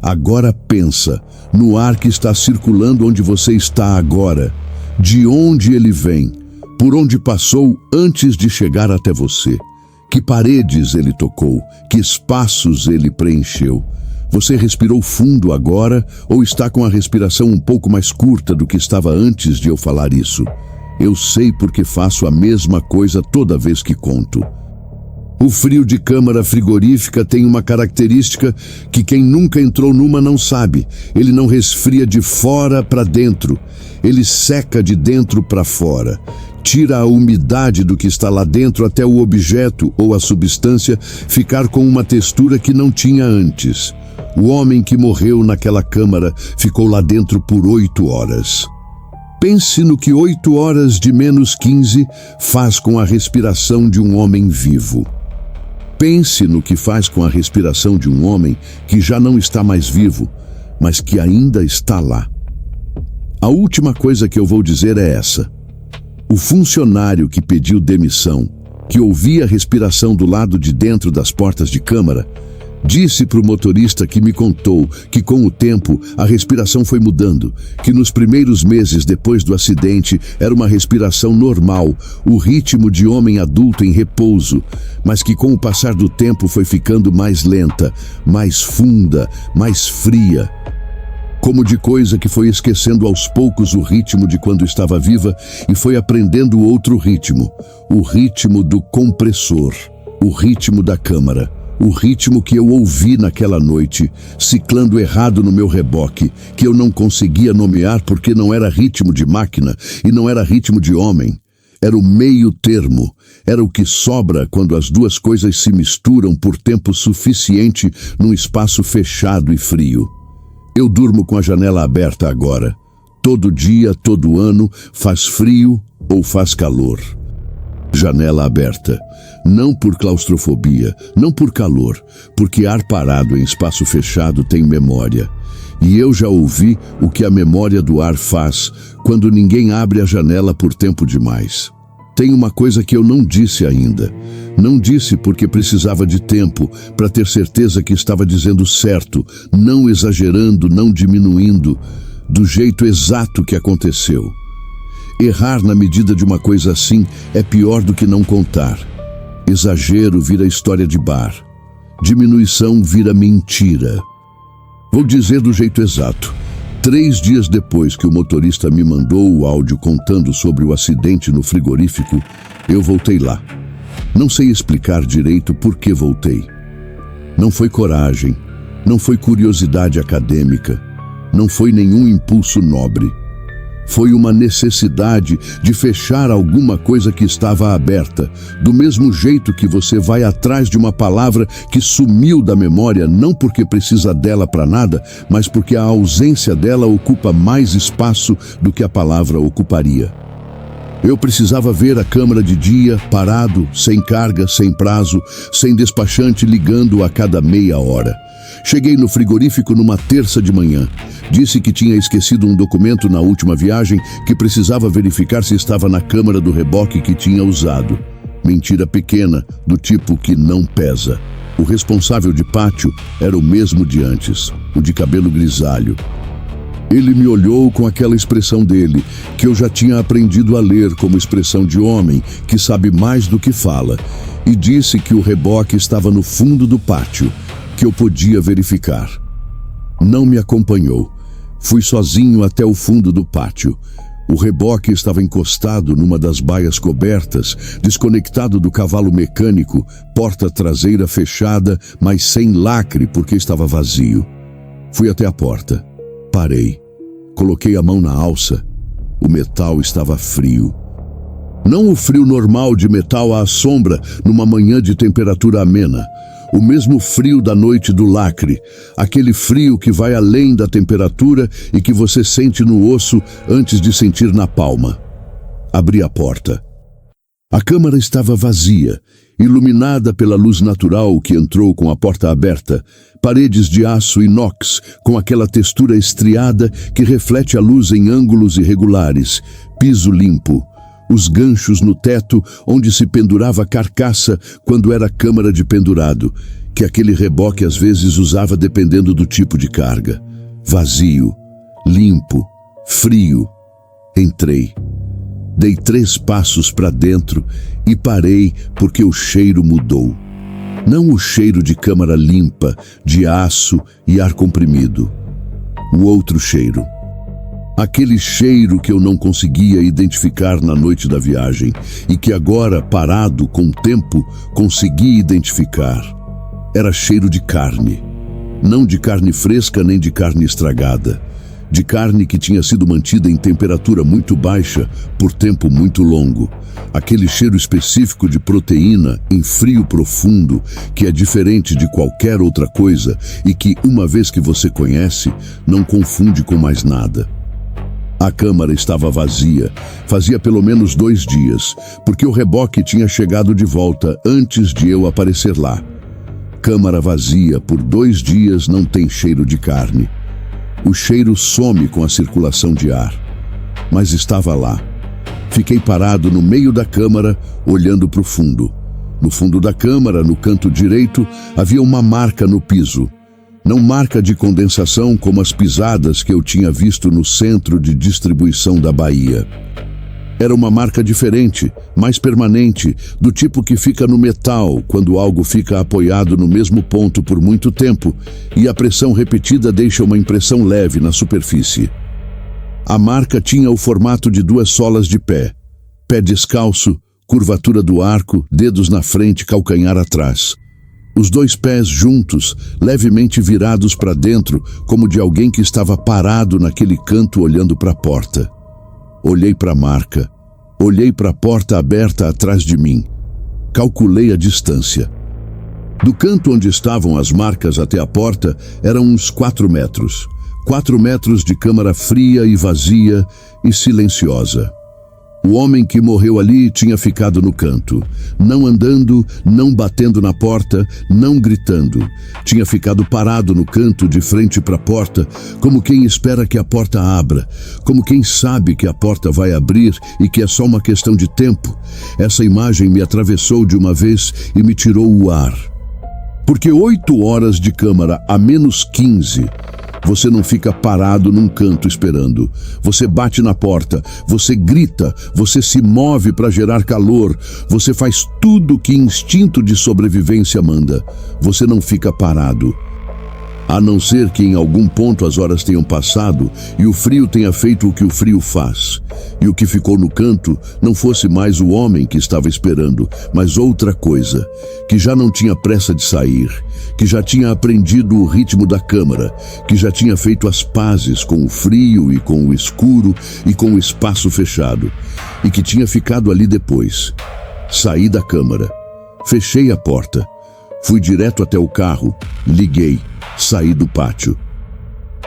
Agora pensa no ar que está circulando onde você está agora, de onde ele vem, por onde passou antes de chegar até você. Que paredes ele tocou, que espaços ele preencheu. Você respirou fundo agora ou está com a respiração um pouco mais curta do que estava antes de eu falar isso? Eu sei porque faço a mesma coisa toda vez que conto. O frio de câmara frigorífica tem uma característica que quem nunca entrou numa não sabe. Ele não resfria de fora para dentro. Ele seca de dentro para fora. Tira a umidade do que está lá dentro até o objeto ou a substância ficar com uma textura que não tinha antes. O homem que morreu naquela câmara ficou lá dentro por 8 horas. Pense no que 8 horas de menos 15 faz com a respiração de um homem vivo. Pense no que faz com a respiração de um homem que já não está mais vivo, mas que ainda está lá. A última coisa que eu vou dizer é essa. O funcionário que pediu demissão, que ouvia a respiração do lado de dentro das portas de câmara, disse para o motorista que me contou que com o tempo a respiração foi mudando, que nos primeiros meses depois do acidente era uma respiração normal, o ritmo de homem adulto em repouso, mas que com o passar do tempo foi ficando mais lenta, mais funda, mais fria. Como de coisa que foi esquecendo aos poucos o ritmo de quando estava viva e foi aprendendo outro ritmo, o ritmo do compressor, o ritmo da câmara. O ritmo que eu ouvi naquela noite, ciclando errado no meu reboque, que eu não conseguia nomear porque não era ritmo de máquina e não era ritmo de homem. Era o meio termo, era o que sobra quando as duas coisas se misturam por tempo suficiente num espaço fechado e frio. Eu durmo com a janela aberta agora. Todo dia, todo ano, faz frio ou faz calor. Janela aberta. Não por claustrofobia, não por calor, porque ar parado em espaço fechado tem memória. E eu já ouvi o que a memória do ar faz quando ninguém abre a janela por tempo demais. Tem uma coisa que eu não disse ainda. Não disse porque precisava de tempo para ter certeza que estava dizendo certo, não exagerando, não diminuindo, do jeito exato que aconteceu. Errar na medida de uma coisa assim é pior do que não contar. Exagero vira história de bar. Diminuição vira mentira. Vou dizer do jeito exato. 3 dias depois que o motorista me mandou o áudio contando sobre o acidente no frigorífico, eu voltei lá. Não sei explicar direito por que voltei. Não foi coragem, não foi curiosidade acadêmica, não foi nenhum impulso nobre. Foi uma necessidade de fechar alguma coisa que estava aberta, do mesmo jeito que você vai atrás de uma palavra que sumiu da memória, não porque precisa dela para nada, mas porque a ausência dela ocupa mais espaço do que a palavra ocuparia. Eu precisava ver a câmara de dia, parado, sem carga, sem prazo, sem despachante ligando a cada meia hora. Cheguei no frigorífico numa terça de manhã. Disse que tinha esquecido um documento na última viagem, que precisava verificar se estava na câmara do reboque que tinha usado. Mentira pequena, do tipo que não pesa. O responsável de pátio era o mesmo de antes, o de cabelo grisalho. Ele me olhou com aquela expressão dele, que eu já tinha aprendido a ler como expressão de homem que sabe mais do que fala, e disse que o reboque estava no fundo do pátio, que eu podia verificar. Não me acompanhou. Fui sozinho até o fundo do pátio. O reboque estava encostado numa das baias cobertas, desconectado do cavalo mecânico, porta traseira fechada, mas sem lacre porque estava vazio. Fui até a porta. Parei. Coloquei a mão na alça. O metal estava frio. Não o frio normal de metal à sombra numa manhã de temperatura amena. O mesmo frio da noite do lacre, aquele frio que vai além da temperatura e que você sente no osso antes de sentir na palma. Abri a porta. A câmara estava vazia, iluminada pela luz natural que entrou com a porta aberta, paredes de aço inox com aquela textura estriada que reflete a luz em ângulos irregulares, piso limpo. Os ganchos no teto onde se pendurava a carcaça quando era câmara de pendurado, que aquele reboque às vezes usava dependendo do tipo de carga. Vazio, limpo, frio. Entrei. Dei 3 passos para dentro e parei porque o cheiro mudou. Não o cheiro de câmara limpa, de aço e ar comprimido. O outro cheiro. Aquele cheiro que eu não conseguia identificar na noite da viagem e que agora, parado com o tempo, consegui identificar. Era cheiro de carne. Não de carne fresca nem de carne estragada. De carne que tinha sido mantida em temperatura muito baixa por tempo muito longo. Aquele cheiro específico de proteína em frio profundo que é diferente de qualquer outra coisa e que, uma vez que você conhece, não confunde com mais nada. A câmara estava vazia, fazia pelo menos 2 dias, porque o reboque tinha chegado de volta antes de eu aparecer lá. Câmara vazia por 2 dias não tem cheiro de carne. O cheiro some com a circulação de ar. mas estava lá. Fiquei parado no meio da câmara, olhando para o fundo. No fundo da câmara, no canto direito, havia uma marca no piso. Não marca de condensação como as pisadas que eu tinha visto no centro de distribuição da Bahia. Era uma marca diferente, mais permanente, do tipo que fica no metal quando algo fica apoiado no mesmo ponto por muito tempo e a pressão repetida deixa uma impressão leve na superfície. A marca tinha o formato de 2 solas de pé descalço, curvatura do arco, dedos na frente, calcanhar atrás. Os 2 pés juntos, levemente virados para dentro, como de alguém que estava parado naquele canto olhando para a porta. Olhei para a marca. Olhei para a porta aberta atrás de mim. Calculei a distância. Do canto onde estavam as marcas até a porta eram uns 4 metros. 4 metros de câmara fria e vazia e silenciosa. O homem que morreu ali tinha ficado no canto, não andando, não batendo na porta, não gritando. Tinha ficado parado no canto de frente para a porta, como quem espera que a porta abra, como quem sabe que a porta vai abrir e que é só uma questão de tempo. Essa imagem me atravessou de uma vez e me tirou o ar. Porque 8 horas de câmara a menos 15... Você não fica parado num canto esperando. Você bate na porta, você grita, você se move para gerar calor, você faz tudo que instinto de sobrevivência manda. Você não fica parado. A não ser que em algum ponto as horas tenham passado e o frio tenha feito o que o frio faz. E o que ficou no canto não fosse mais o homem que estava esperando, mas outra coisa, que já não tinha pressa de sair, que já tinha aprendido o ritmo da câmara, que já tinha feito as pazes com o frio e com o escuro e com o espaço fechado, e que tinha ficado ali depois. Saí da câmara, fechei a porta, fui direto até o carro, liguei. Saí do pátio.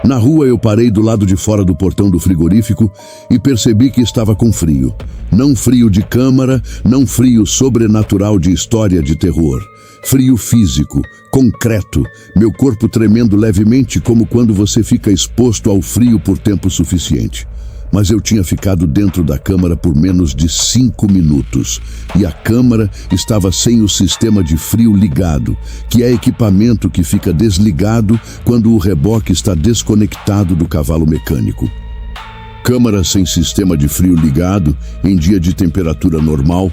Na rua eu parei do lado de fora do portão do frigorífico e percebi que estava com frio. Não frio de câmara, não frio sobrenatural de história de terror. Frio físico, concreto, meu corpo tremendo levemente como quando você fica exposto ao frio por tempo suficiente. Mas eu tinha ficado dentro da câmara por menos de 5 minutos e a câmara estava sem o sistema de frio ligado, que é equipamento que fica desligado quando o reboque está desconectado do cavalo mecânico. Câmara sem sistema de frio ligado, em dia de temperatura normal,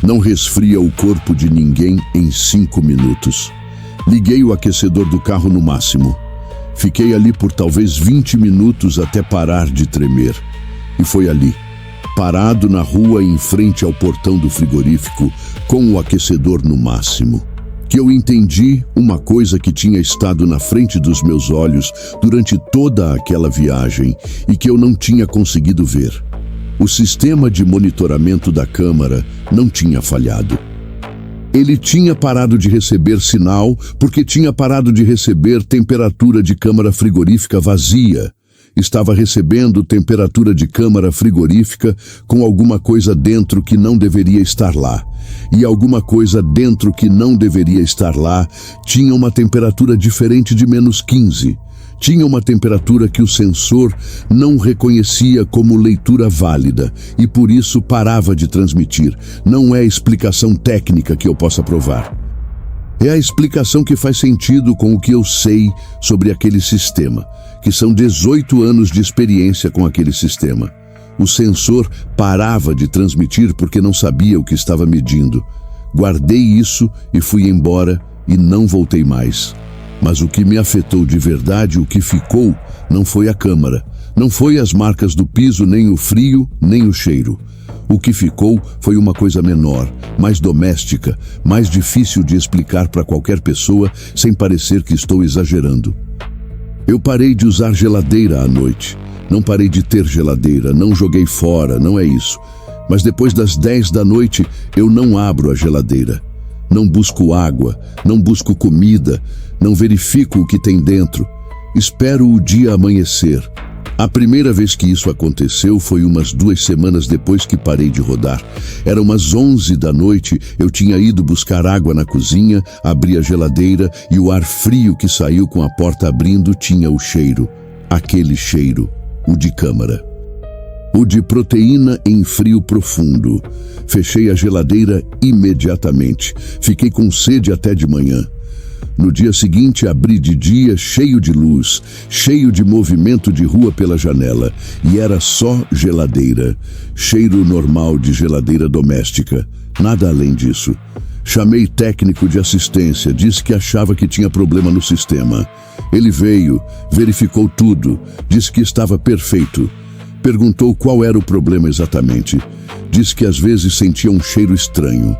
não resfria o corpo de ninguém em 5 minutos. Liguei o aquecedor do carro no máximo. Fiquei ali por talvez 20 minutos até parar de tremer. E foi ali, parado na rua em frente ao portão do frigorífico, com o aquecedor no máximo, que eu entendi uma coisa que tinha estado na frente dos meus olhos durante toda aquela viagem e que eu não tinha conseguido ver. O sistema de monitoramento da câmara não tinha falhado. Ele tinha parado de receber sinal porque tinha parado de receber temperatura de câmara frigorífica vazia. Estava recebendo temperatura de câmara frigorífica com alguma coisa dentro que não deveria estar lá. E alguma coisa dentro que não deveria estar lá tinha uma temperatura diferente de menos 15. Tinha uma temperatura que o sensor não reconhecia como leitura válida e por isso parava de transmitir. Não é explicação técnica que eu possa provar. É a explicação que faz sentido com o que eu sei sobre aquele sistema, que são 18 anos de experiência com aquele sistema. O sensor parava de transmitir porque não sabia o que estava medindo. Guardei isso e fui embora e não voltei mais. Mas o que me afetou de verdade, o que ficou, não foi a câmara, não foi as marcas do piso, nem o frio, nem o cheiro. O que ficou foi uma coisa menor, mais doméstica, mais difícil de explicar para qualquer pessoa sem parecer que estou exagerando. Eu parei de usar geladeira à noite. Não parei de ter geladeira, não joguei fora, não é isso. Mas depois das 10 da noite, eu não abro a geladeira. Não busco água, não busco comida, não verifico o que tem dentro. Espero o dia amanhecer. A primeira vez que isso aconteceu foi umas 2 semanas depois que parei de rodar. Era umas 11 da noite, eu tinha ido buscar água na cozinha, abri a geladeira e o ar frio que saiu com a porta abrindo tinha o cheiro. Aquele cheiro, o de câmara. O de proteína em frio profundo. Fechei a geladeira imediatamente. Fiquei com sede até de manhã. No dia seguinte, abri de dia, cheio de luz, cheio de movimento de rua pela janela. E era só geladeira. Cheiro normal de geladeira doméstica. Nada além disso. Chamei técnico de assistência, disse que achava que tinha problema no sistema. Ele veio, verificou tudo, disse que estava perfeito. Perguntou qual era o problema exatamente. Disse que às vezes sentia um cheiro estranho.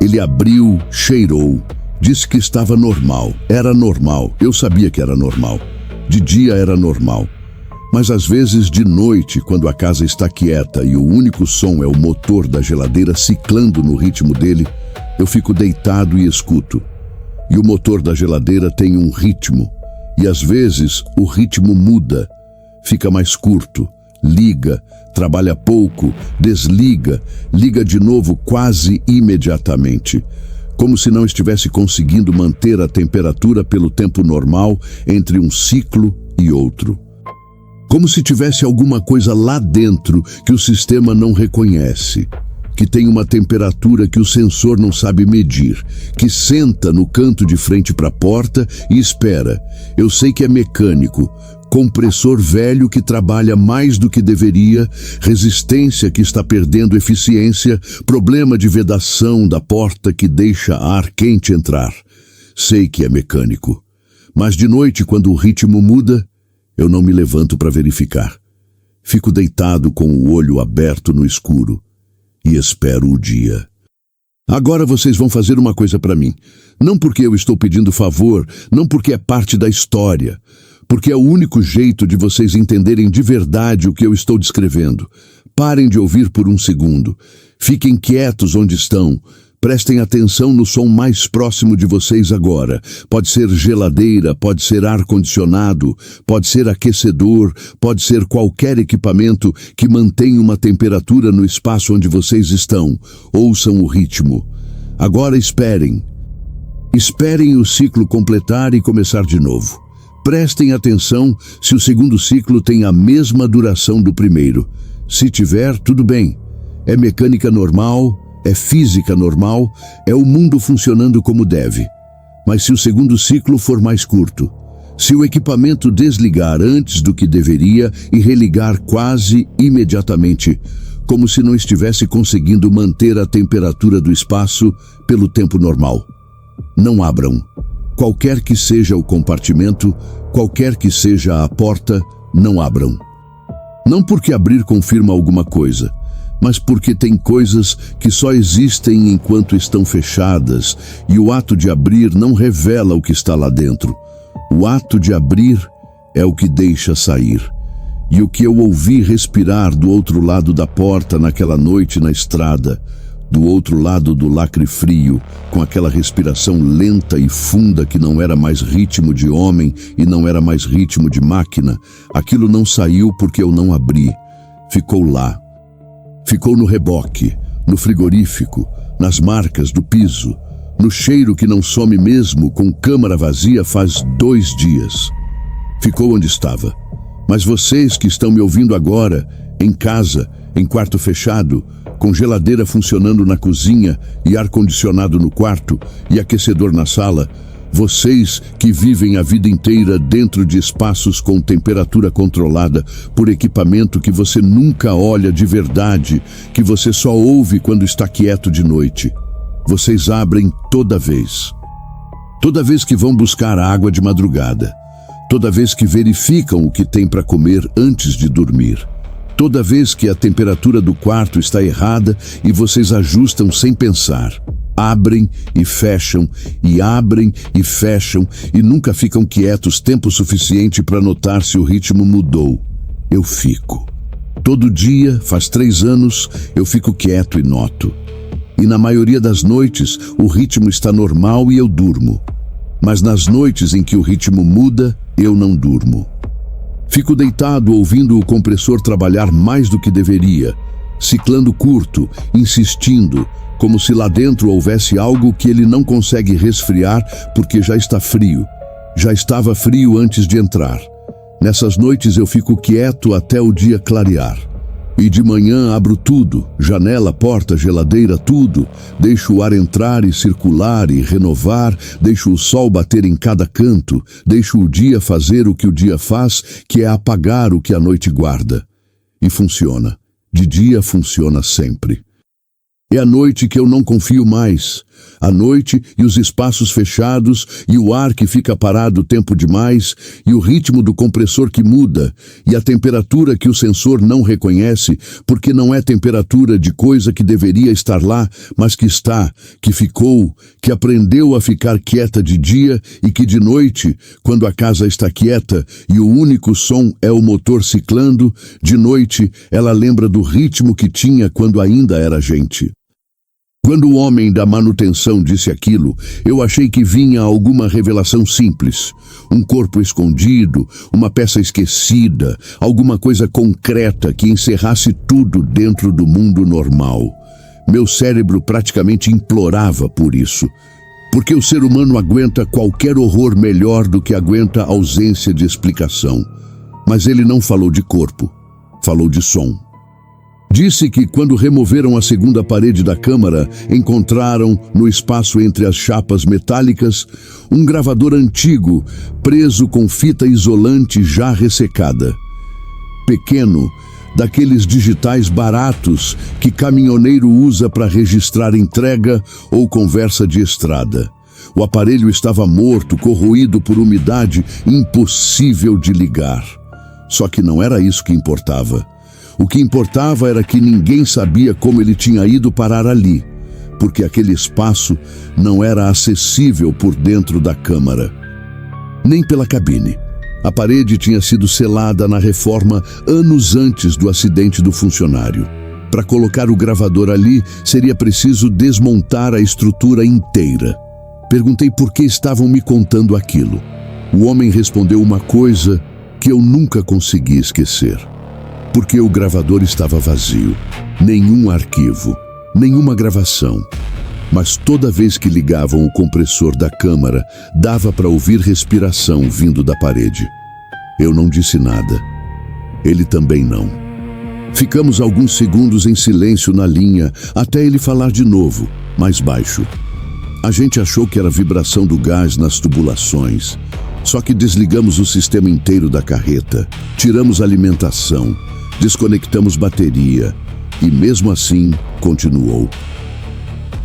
Ele abriu, cheirou. Disse que estava normal. Era normal. Eu sabia que era normal. De dia era normal. Mas às vezes de noite, quando a casa está quieta e o único som é o motor da geladeira ciclando no ritmo dele, eu fico deitado e escuto. E o motor da geladeira tem um ritmo. E às vezes o ritmo muda. Fica mais curto. Liga, trabalha pouco, desliga, liga de novo quase imediatamente. Como se não estivesse conseguindo manter a temperatura pelo tempo normal entre um ciclo e outro. Como se tivesse alguma coisa lá dentro que o sistema não reconhece, que tem uma temperatura que o sensor não sabe medir, que senta no canto de frente para a porta e espera. Eu sei que é mecânico, compressor velho que trabalha mais do que deveria, resistência que está perdendo eficiência, problema de vedação da porta que deixa ar quente entrar. Sei que é mecânico. Mas de noite, quando o ritmo muda, eu não me levanto para verificar. Fico deitado com o olho aberto no escuro e espero o dia. Agora vocês vão fazer uma coisa para mim. Não porque eu estou pedindo favor, não porque é parte da história, porque é o único jeito de vocês entenderem de verdade o que eu estou descrevendo. Parem de ouvir por um segundo. Fiquem quietos onde estão. Prestem atenção no som mais próximo de vocês agora. Pode ser geladeira, pode ser ar-condicionado, pode ser aquecedor, pode ser qualquer equipamento que mantenha uma temperatura no espaço onde vocês estão. Ouçam o ritmo. Agora esperem. Esperem o ciclo completar e começar de novo. Prestem atenção se o segundo ciclo tem a mesma duração do primeiro. Se tiver, tudo bem. É mecânica normal, é física normal, é o mundo funcionando como deve. Mas se o segundo ciclo for mais curto, se o equipamento desligar antes do que deveria e religar quase imediatamente, como se não estivesse conseguindo manter a temperatura do espaço pelo tempo normal, não abram. Qualquer que seja o compartimento, qualquer que seja a porta, não abram. Não porque abrir confirma alguma coisa, mas porque tem coisas que só existem enquanto estão fechadas, e o ato de abrir não revela o que está lá dentro. O ato de abrir é o que deixa sair. E o que eu ouvi respirar do outro lado da porta naquela noite na estrada, do outro lado do lacre frio, com aquela respiração lenta e funda que não era mais ritmo de homem e não era mais ritmo de máquina, aquilo não saiu porque eu não abri. Ficou lá. Ficou no reboque, no frigorífico, nas marcas do piso, no cheiro que não some mesmo com câmara vazia faz 2 dias. Ficou onde estava. Mas vocês que estão me ouvindo agora, em casa, em quarto fechado, com geladeira funcionando na cozinha e ar-condicionado no quarto e aquecedor na sala, vocês que vivem a vida inteira dentro de espaços com temperatura controlada por equipamento que você nunca olha de verdade, que você só ouve quando está quieto de noite, vocês abrem toda vez. Toda vez que vão buscar água de madrugada, toda vez que verificam o que tem para comer antes de dormir, toda vez que a temperatura do quarto está errada e vocês ajustam sem pensar. Abrem e fecham, e abrem e fecham, e nunca ficam quietos tempo suficiente para notar se o ritmo mudou. Eu fico. Todo dia, faz 3 anos, eu fico quieto e noto. E na maioria das noites, o ritmo está normal e eu durmo. Mas nas noites em que o ritmo muda, eu não durmo. Fico deitado ouvindo o compressor trabalhar mais do que deveria, ciclando curto, insistindo, como se lá dentro houvesse algo que ele não consegue resfriar porque já está frio. Já estava frio antes de entrar. Nessas noites eu fico quieto até o dia clarear. E de manhã abro tudo, janela, porta, geladeira, tudo. Deixo o ar entrar e circular e renovar, deixo o sol bater em cada canto, deixo o dia fazer o que o dia faz, que é apagar o que a noite guarda. E funciona. De dia funciona sempre. É à noite que eu não confio mais. A noite e os espaços fechados, e o ar que fica parado tempo demais, e o ritmo do compressor que muda, e a temperatura que o sensor não reconhece, porque não é temperatura de coisa que deveria estar lá, mas que está, que ficou, que aprendeu a ficar quieta de dia e que de noite, quando a casa está quieta e o único som é o motor ciclando, de noite ela lembra do ritmo que tinha quando ainda era gente. Quando o homem da manutenção disse aquilo, eu achei que vinha alguma revelação simples. Um corpo escondido, uma peça esquecida, alguma coisa concreta que encerrasse tudo dentro do mundo normal. Meu cérebro praticamente implorava por isso. Porque o ser humano aguenta qualquer horror melhor do que aguenta a ausência de explicação. Mas ele não falou de corpo, falou de som. Disse que quando removeram a segunda parede da câmara, encontraram, no espaço entre as chapas metálicas, um gravador antigo, preso com fita isolante já ressecada. Pequeno, daqueles digitais baratos que caminhoneiro usa para registrar entrega ou conversa de estrada. O aparelho estava morto, corroído por umidade, impossível de ligar. Só que não era isso que importava. O que importava era que ninguém sabia como ele tinha ido parar ali, porque aquele espaço não era acessível por dentro da câmara, nem pela cabine. A parede tinha sido selada na reforma anos antes do acidente do funcionário. Para colocar o gravador ali, seria preciso desmontar a estrutura inteira. Perguntei por que estavam me contando aquilo. O homem respondeu uma coisa que eu nunca consegui esquecer. Porque o gravador estava vazio, nenhum arquivo, nenhuma gravação. Mas toda vez que ligavam o compressor da câmara, dava para ouvir respiração vindo da parede. Eu não disse nada. Ele também não. Ficamos alguns segundos em silêncio na linha, até ele falar de novo, mais baixo. A gente achou que era vibração do gás nas tubulações. Só que desligamos o sistema inteiro da carreta, tiramos a alimentação, desconectamos bateria e mesmo assim continuou.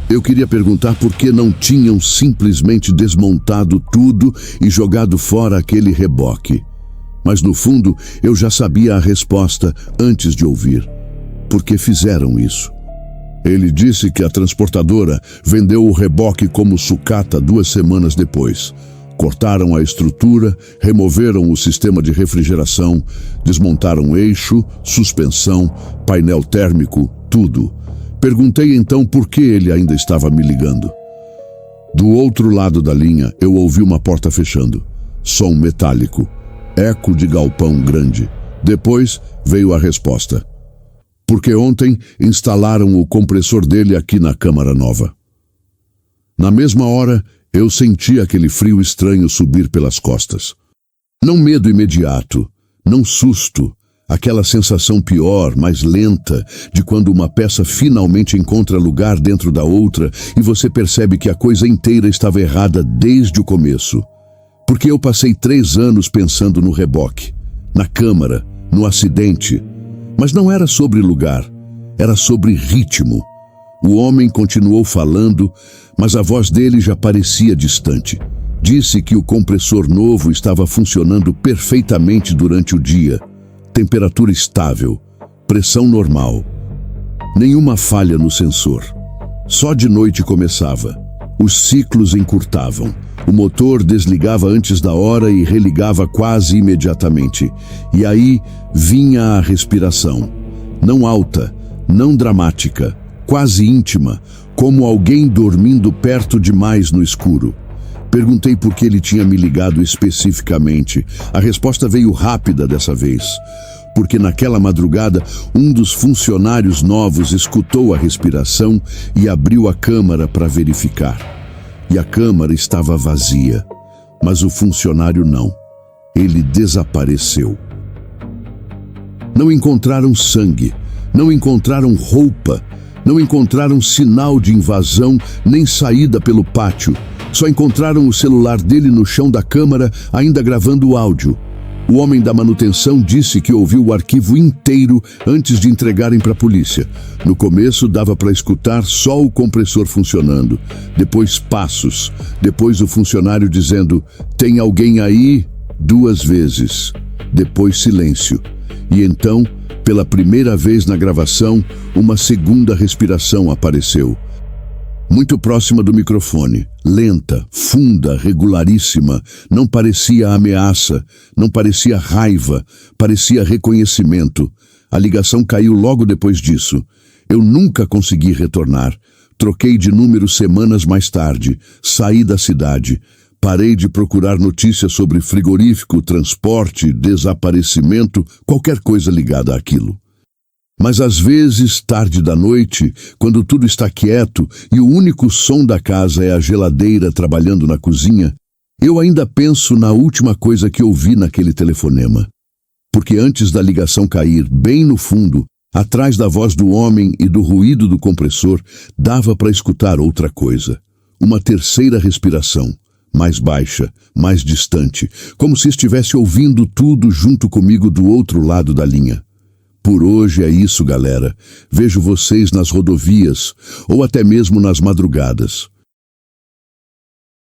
Eu queria perguntar por que não tinham simplesmente desmontado tudo e jogado fora aquele reboque. Mas no fundo eu já sabia a resposta antes de ouvir. Por que fizeram isso? Ele disse que a transportadora vendeu o reboque como sucata 2 semanas depois. Cortaram a estrutura, removeram o sistema de refrigeração, desmontaram eixo, suspensão, painel térmico, tudo. Perguntei então por que ele ainda estava me ligando. Do outro lado da linha, eu ouvi uma porta fechando. Som metálico. Eco de galpão grande. Depois veio a resposta. Porque ontem instalaram o compressor dele aqui na câmara nova. Na mesma hora, eu senti aquele frio estranho subir pelas costas. Não medo imediato, não susto, aquela sensação pior, mais lenta, de quando uma peça finalmente encontra lugar dentro da outra e você percebe que a coisa inteira estava errada desde o começo. Porque eu passei 3 anos pensando no reboque, na câmara, no acidente. Mas não era sobre lugar, era sobre ritmo. O homem continuou falando, mas a voz dele já parecia distante. Disse que o compressor novo estava funcionando perfeitamente durante o dia. Temperatura estável, pressão normal. Nenhuma falha no sensor. Só de noite começava. Os ciclos encurtavam. O motor desligava antes da hora e religava quase imediatamente. E aí vinha a respiração. Não alta, não dramática, quase íntima, como alguém dormindo perto demais no escuro. Perguntei por que ele tinha me ligado especificamente. A resposta veio rápida dessa vez. Porque naquela madrugada, um dos funcionários novos escutou a respiração e abriu a câmara para verificar. E a câmara estava vazia, mas o funcionário não. Ele desapareceu. Não encontraram sangue, Não encontraram roupa, não encontraram sinal de invasão nem saída pelo pátio. Só encontraram o celular dele no chão da câmara, ainda gravando o áudio. O homem da manutenção disse que ouviu o arquivo inteiro antes de entregarem para a polícia. No começo dava para escutar só o compressor funcionando. Depois passos. Depois o funcionário dizendo, "Tem alguém aí?" 2 vezes. Depois silêncio. E então, pela primeira vez na gravação, uma segunda respiração apareceu. Muito próxima do microfone, lenta, funda, regularíssima, não parecia ameaça, não parecia raiva, parecia reconhecimento. A ligação caiu logo depois disso. Eu nunca consegui retornar. Troquei de número semanas mais tarde, saí da cidade. Parei de procurar notícias sobre frigorífico, transporte, desaparecimento, qualquer coisa ligada àquilo. Mas às vezes, tarde da noite, quando tudo está quieto e o único som da casa é a geladeira trabalhando na cozinha, eu ainda penso na última coisa que ouvi naquele telefonema. Porque antes da ligação cair, bem no fundo, atrás da voz do homem e do ruído do compressor, dava para escutar outra coisa. Uma terceira respiração, mais baixa, mais distante, como se estivesse ouvindo tudo junto comigo do outro lado da linha. Por hoje é isso, galera. Vejo vocês nas rodovias ou até mesmo nas madrugadas.